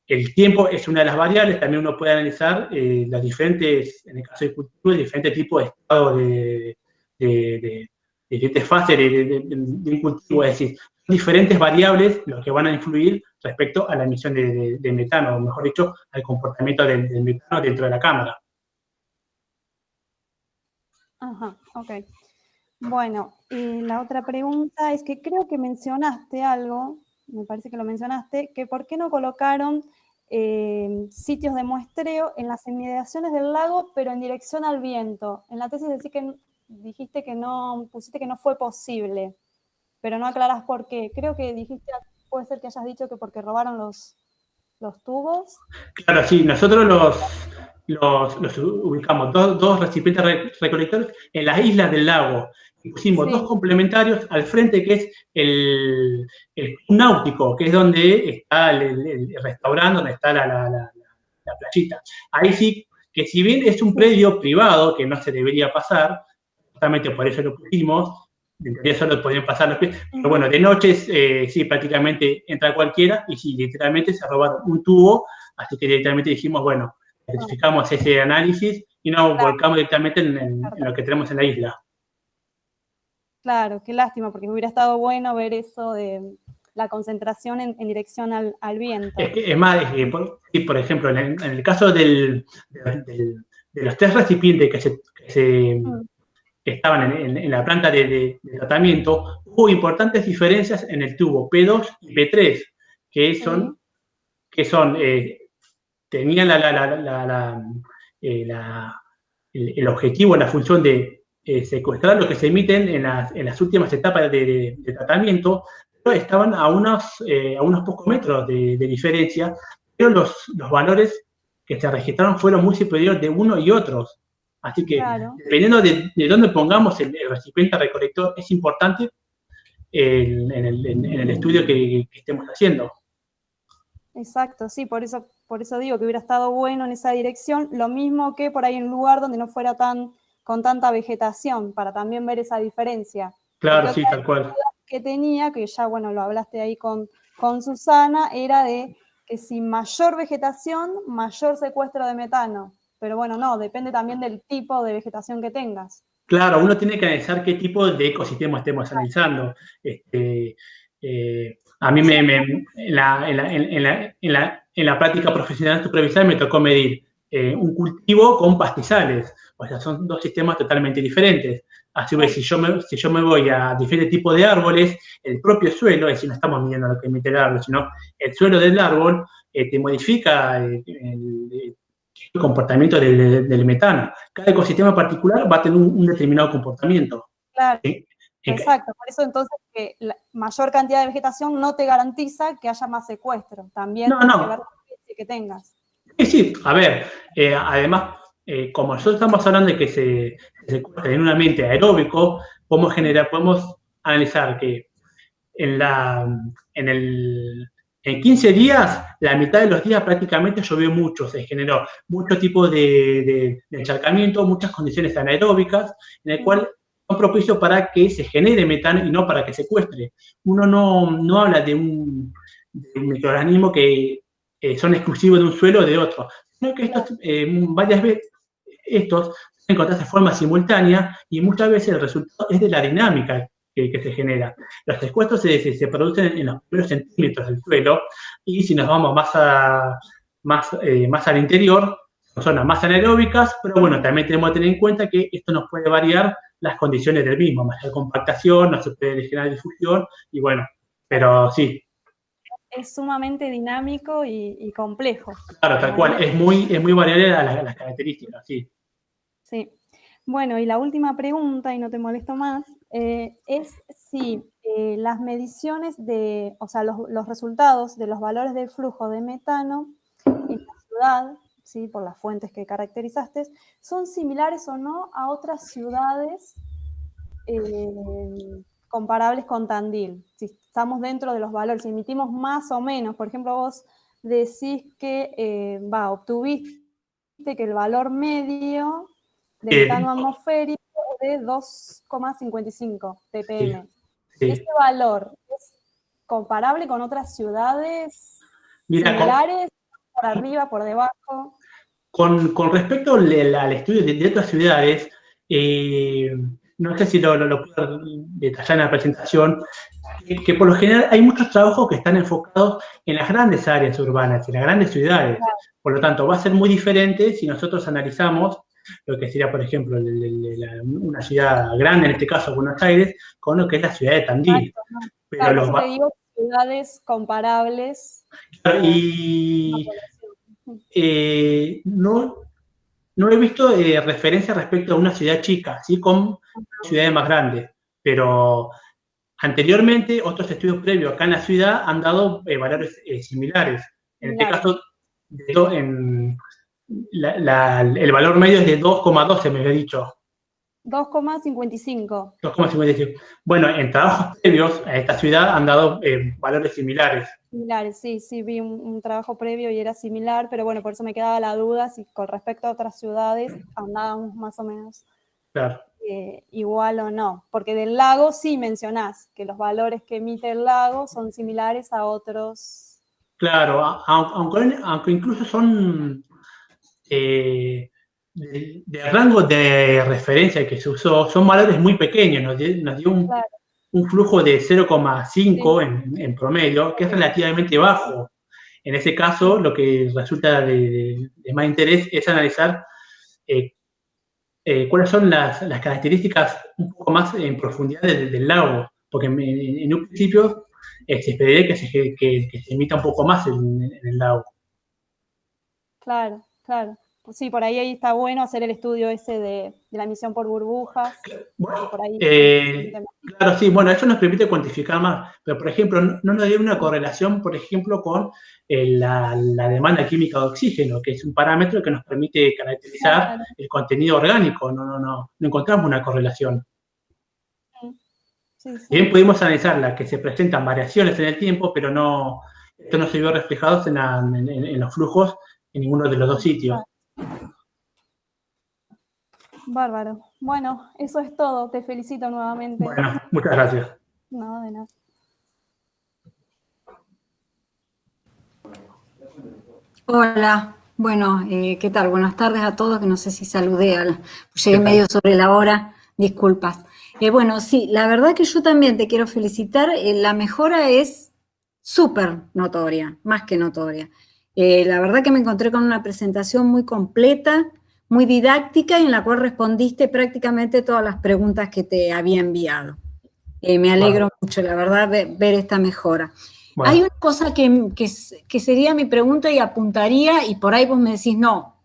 El tiempo es una de las variables, también uno puede analizar las diferentes, en el caso de cultivo, diferentes tipos de estado de diferentes fases de un cultivo, es decir, diferentes variables los que van a influir respecto a la emisión de metano, o mejor dicho, al comportamiento del metano dentro de la cámara. Ajá, ok. Bueno, y la otra pregunta es que creo que mencionaste algo, me parece que lo mencionaste, que por qué no colocaron sitios de muestreo en las inmediaciones del lago, pero en dirección al viento. En la tesis dijiste que no, pusiste que no fue posible, pero no aclarás por qué. Creo que dijiste, puede ser que hayas dicho que porque robaron los tubos. Claro, sí, nosotros los ubicamos dos recipientes recolectores en las islas del lago. Y pusimos dos complementarios al frente, que es el náutico, que es donde está el restaurante, donde está la playita. Ahí sí, que si bien es un predio privado, que no se debería pasar, justamente por eso lo pusimos, en teoría solo podían pasar los pies, pero bueno, de noche sí, prácticamente entra cualquiera, y sí, literalmente se robaron un tubo, así que directamente dijimos, bueno, verificamos ese análisis y nos volcamos directamente en lo que tenemos en la isla. Claro, qué lástima, porque hubiera estado bueno ver eso de la concentración en dirección al viento. Es más, por ejemplo, en el caso de los 3 recipientes que estaban en la planta de tratamiento, hubo importantes diferencias en el tubo P2 y P3, que tenían el objetivo, la función de secuestrar lo que se emiten en las últimas etapas de tratamiento, pero estaban a unos pocos metros de diferencia, pero los valores que se registraron fueron muy superiores de uno y otros. Así que, dependiendo de dónde pongamos el recipiente recolector, es importante en el estudio que estemos haciendo. Exacto, sí, por eso digo que hubiera estado bueno en esa dirección, lo mismo que por ahí en un lugar donde no fuera con tanta vegetación, para también ver esa diferencia. Claro, sí, tal cual. Que tenía, que ya, bueno, lo hablaste ahí con Susana, era de que sin mayor vegetación, mayor secuestro de metano. Pero bueno, no, depende también del tipo de vegetación que tengas. Claro, uno tiene que analizar qué tipo de ecosistema estemos analizando. A mí en la práctica profesional supervisal me tocó medir un cultivo con pastizales. O sea, son dos sistemas totalmente diferentes. A su vez, si yo me voy a diferentes tipos de árboles, el propio suelo, es decir, no estamos midiendo lo que emite el árbol, sino el suelo del árbol, te modifica el comportamiento del metano. Cada ecosistema particular va a tener un determinado comportamiento. Claro, exacto. Por eso entonces que la mayor cantidad de vegetación no te garantiza que haya más secuestro. También tiene que ver con la especie que tengas. Sí, a ver, además, como nosotros estamos hablando de que se secuestra en un ambiente aeróbico, podemos analizar que en 15 días, la mitad de los días prácticamente llovió mucho, se generó mucho tipo de encharcamiento, muchas condiciones anaeróbicas, en el cual son propicios para que se genere metano y no para que secuestre. Uno no habla de un microorganismo que son exclusivos de un suelo o de otro, sino que estos, varias veces, estos se encuentran de forma simultánea y muchas veces el resultado es de la dinámica que se genera. Los secuestros se producen en los primeros centímetros del suelo y si nos vamos más al interior, son zonas más anaeróbicas, pero bueno, también tenemos que tener en cuenta que esto nos puede variar las condiciones del mismo, mayor compactación, no se puede generar difusión, y bueno, pero sí. Es sumamente dinámico y complejo. Claro, tal cual, es muy variable a las características, sí. Sí. Bueno, y la última pregunta, y no te molesto más, es si las mediciones o sea, los resultados de los valores del flujo de metano en la ciudad, ¿sí? Por las fuentes que caracterizaste, son similares o no a otras ciudades comparables con Tandil. Si estamos dentro de los valores, si emitimos más o menos, por ejemplo, vos decís que obtuviste que el valor medio de metano atmosférico de 2,55 ppm. Sí. ¿Ese valor es comparable con otras ciudades similares? ¿Por arriba, por debajo? Con respecto al estudio de otras ciudades, no sé si lo puedo detallar en la presentación, que por lo general hay muchos trabajos que están enfocados en las grandes áreas urbanas, en las grandes ciudades. Claro. Por lo tanto, va a ser muy diferente si nosotros analizamos lo que sería, por ejemplo, una ciudad grande, en este caso Buenos Aires, con lo que es la ciudad de Tandil. Exacto. Pero claro, te digo ciudades comparables. Claro, y no he visto referencia respecto a una ciudad chica, sí con ciudades más grandes, pero anteriormente otros estudios previos acá en la ciudad han dado valores similares. En este caso, el valor medio es de 2,12, me había dicho. 2,55. 2,55. Bueno, en trabajos previos a esta ciudad han dado valores similares. Similares, sí, vi un trabajo previo y era similar, pero bueno, por eso me quedaba la duda si con respecto a otras ciudades andábamos más o menos igual o no. Porque del lago sí mencionás que los valores que emite el lago son similares a otros. Claro, aunque incluso son de rango de referencia que se usó, son valores muy pequeños, nos dio un flujo de 0,5 en promedio, que es relativamente bajo. En ese caso, lo que resulta de más interés es analizar cuáles son las características un poco más en profundidad del lago, porque en un principio se esperaría que se emita un poco más en el lago. Claro. Sí, por ahí está bueno hacer el estudio ese de la emisión por burbujas. Bueno, claro, sí, bueno, eso nos permite cuantificar más, pero por ejemplo, no nos dio una correlación, por ejemplo, con la demanda química de oxígeno, que es un parámetro que nos permite caracterizar el contenido orgánico, no encontramos una correlación. Sí. Bien pudimos analizar las que se presentan variaciones en el tiempo, pero esto no se vio reflejado en los flujos en ninguno de los dos sitios. Bárbaro. Bueno, eso es todo. Te felicito nuevamente. Bueno, muchas gracias. No, de nada. Hola, bueno, ¿qué tal? Buenas tardes a todos, que no sé si saludé, llegué medio sobre la hora, Disculpas. Bueno, sí, la verdad que yo también te quiero felicitar. La mejora es súper notoria, más que notoria. La verdad que me encontré con una presentación muy completa, muy didáctica, y en la cual respondiste prácticamente todas las preguntas que te había enviado. Me alegro mucho, la verdad, ver esta mejora. Bueno. Hay una cosa que sería mi pregunta y apuntaría, y por ahí vos me decís, no,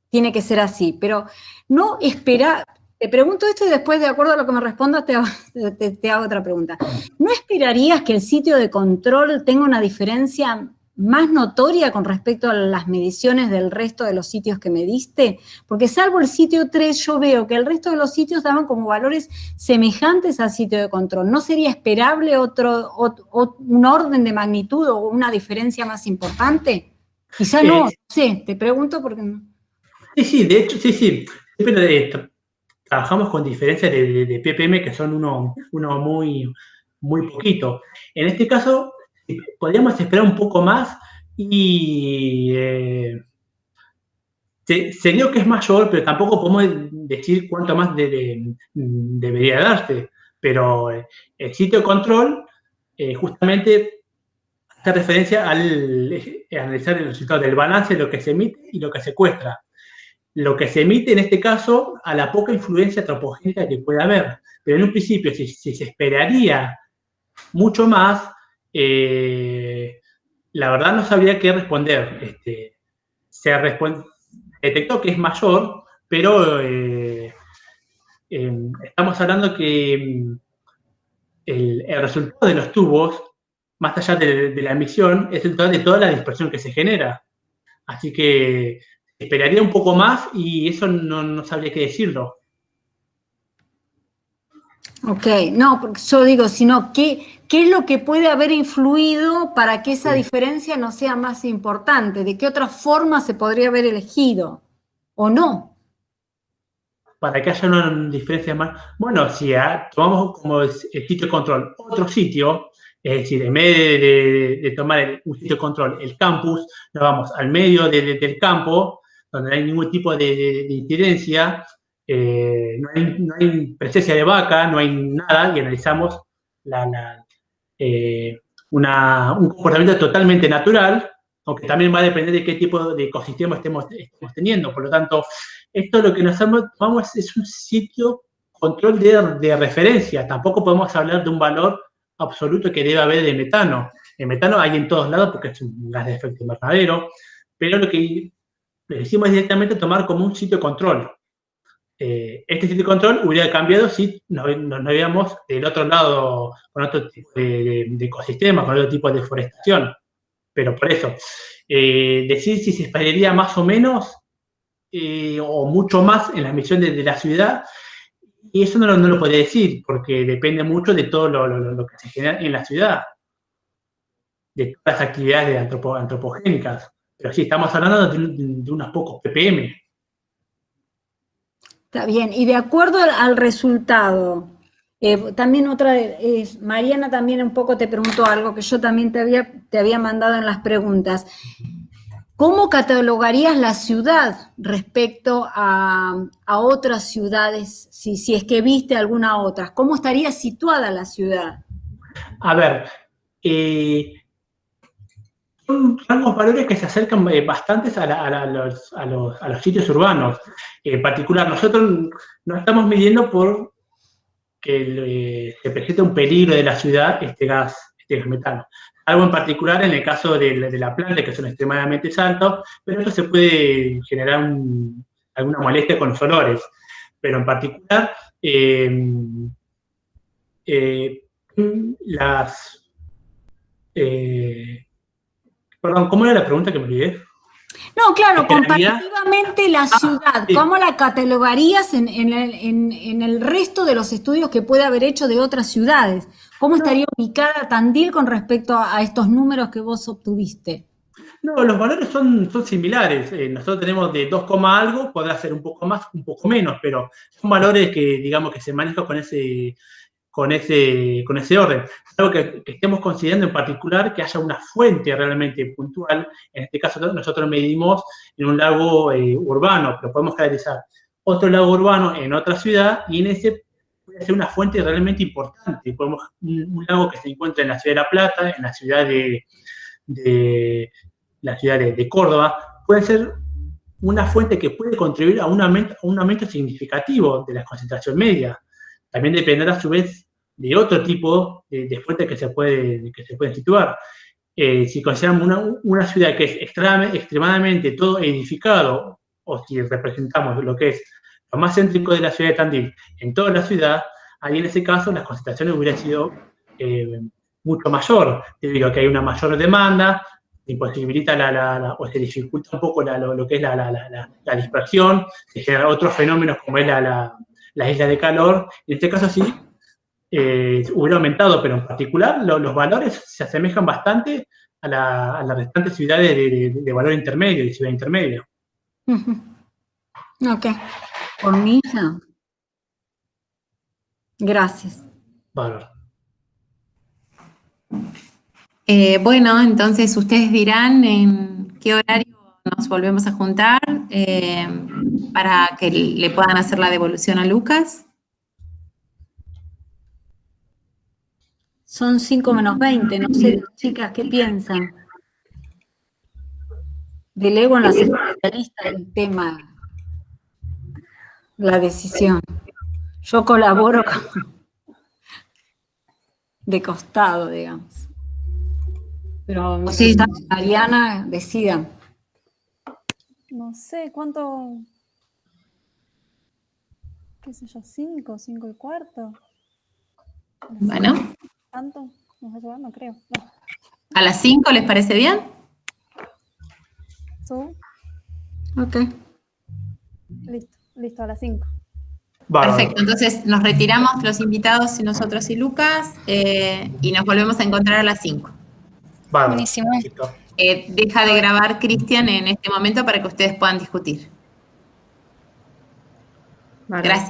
tiene que ser así, pero no esperar. Te pregunto esto y después, de acuerdo a lo que me respondas, te hago otra pregunta. ¿No esperarías que el sitio de control tenga una diferencia más notoria con respecto a las mediciones del resto de los sitios que me diste? Porque salvo el sitio 3, yo veo que el resto de los sitios daban como valores semejantes al sitio de control. ¿No sería esperable un orden de magnitud o una diferencia más importante? Quizá no sé, te pregunto porque no. Sí, de hecho, sí. Siempre trabajamos con diferencias de ppm que son uno muy, muy poquito. En este caso, podríamos esperar un poco más y se dio que es mayor, pero tampoco podemos decir cuánto más debería darse. Pero el sitio de control justamente hace referencia al analizar el resultado del balance de lo que se emite y lo que se secuestra. Lo que se emite en este caso a la poca influencia antropogénica que puede haber. Pero en un principio, si se esperaría mucho más, la verdad no sabría qué responder. Detectó que es mayor, pero estamos hablando que el resultado de los tubos, más allá de la emisión, es el total de toda la dispersión que se genera. Así que esperaría un poco más y eso no sabría qué decirlo. Ok, no, porque yo digo, sino ¿qué es lo que puede haber influido para que esa diferencia no sea más importante? ¿De qué otra forma se podría haber elegido? ¿O no? Para que haya una diferencia más. Bueno, si tomamos como el sitio de control otro sitio, es decir, en vez de tomar un sitio de control, el campus, nos vamos al medio del campo, donde no hay ningún tipo de incidencia, no hay presencia de vaca, no hay nada, y analizamos un comportamiento totalmente natural, aunque también va a depender de qué tipo de ecosistema estemos teniendo. Por lo tanto, esto lo que nos tomamos es un sitio control de referencia. Tampoco podemos hablar de un valor absoluto que debe haber de metano. El metano hay en todos lados porque es un gas de efecto invernadero, pero lo que le decimos es directamente tomar como un sitio de control. Este sitio de control hubiera cambiado si nos veíamos del otro lado con otro tipo de ecosistema, con otro tipo de deforestación. Pero por eso, decir si se esperaría más o menos o mucho más en las emisiones de la ciudad, y eso no lo podría decir, porque depende mucho de todo lo que se genera en la ciudad, de todas las actividades antropogénicas. Pero sí, estamos hablando de unos pocos ppm. Está bien, y de acuerdo al resultado, también Mariana también un poco te preguntó algo que yo también te había mandado en las preguntas. ¿Cómo catalogarías la ciudad respecto a otras ciudades, si es que viste alguna otra? ¿Cómo estaría situada la ciudad? A ver, son rangos valores que se acercan bastante a los sitios urbanos. En particular, nosotros no estamos midiendo por que se presente un peligro de la ciudad este gas metano. Algo en particular en el caso de la planta, que son extremadamente altos, pero esto se puede generar alguna molestia con los olores. Pero en particular, perdón, ¿cómo era la pregunta que me olvidé? No, claro, comparativamente la ciudad, sí. ¿Cómo la catalogarías en el resto de los estudios que puede haber hecho de otras ciudades? ¿Cómo estaría ubicada Tandil con respecto a estos números que vos obtuviste? No, los valores son similares. Nosotros tenemos de 2, algo, podrá ser un poco más, un poco menos, pero son valores que, digamos, que se manejan con ese orden. Algo que estemos considerando en particular que haya una fuente realmente puntual. En este caso nosotros medimos en un lago urbano, pero podemos realizar otro lago urbano en otra ciudad, y en ese puede ser una fuente realmente importante. Podemos, un lago que se encuentra en la ciudad de La Plata, en la ciudad de Córdoba, puede ser una fuente que puede contribuir a un aumento significativo de la concentración media. También dependerá a su vez de otro tipo de fuentes que se pueden situar. Si consideramos una ciudad que es extremadamente todo edificado, o si representamos lo que es lo más céntrico de la ciudad de Tandil en toda la ciudad, ahí en ese caso las concentraciones hubieran sido mucho mayor, debido a que hay una mayor demanda, imposibilita o se dificulta un poco lo que es la dispersión, se generan otros fenómenos como es la isla de calor. En este caso sí, hubiera aumentado, pero en particular los valores se asemejan bastante a las restantes ciudades de valor intermedio, de ciudad intermedia. Ok. Por mí ya. Gracias. Valor. Bueno, entonces ustedes dirán en qué horario nos volvemos a juntar para que le puedan hacer la devolución a Lucas. Son 5:20, no sé, chicas, ¿qué piensan? Delego en la secretaria el tema, la decisión. Yo colaboro de costado, digamos. Pero Sí. Susana y Mariana decidan. No sé, ¿cuánto? ¿Qué sé yo? 5, 5:15. Bueno, ¿Tanto? ¿Nos va a llevar? No creo. No. ¿a las 5 les parece bien? ¿Tú? Ok. Listo, a las 5. Bárbaro. Perfecto, entonces nos retiramos los invitados, nosotros y Lucas, y nos volvemos a encontrar a las 5. Bárbaro. Buenísimo. Listo. Deja de grabar Cristian en este momento para que ustedes puedan discutir. Bárbaro. Gracias.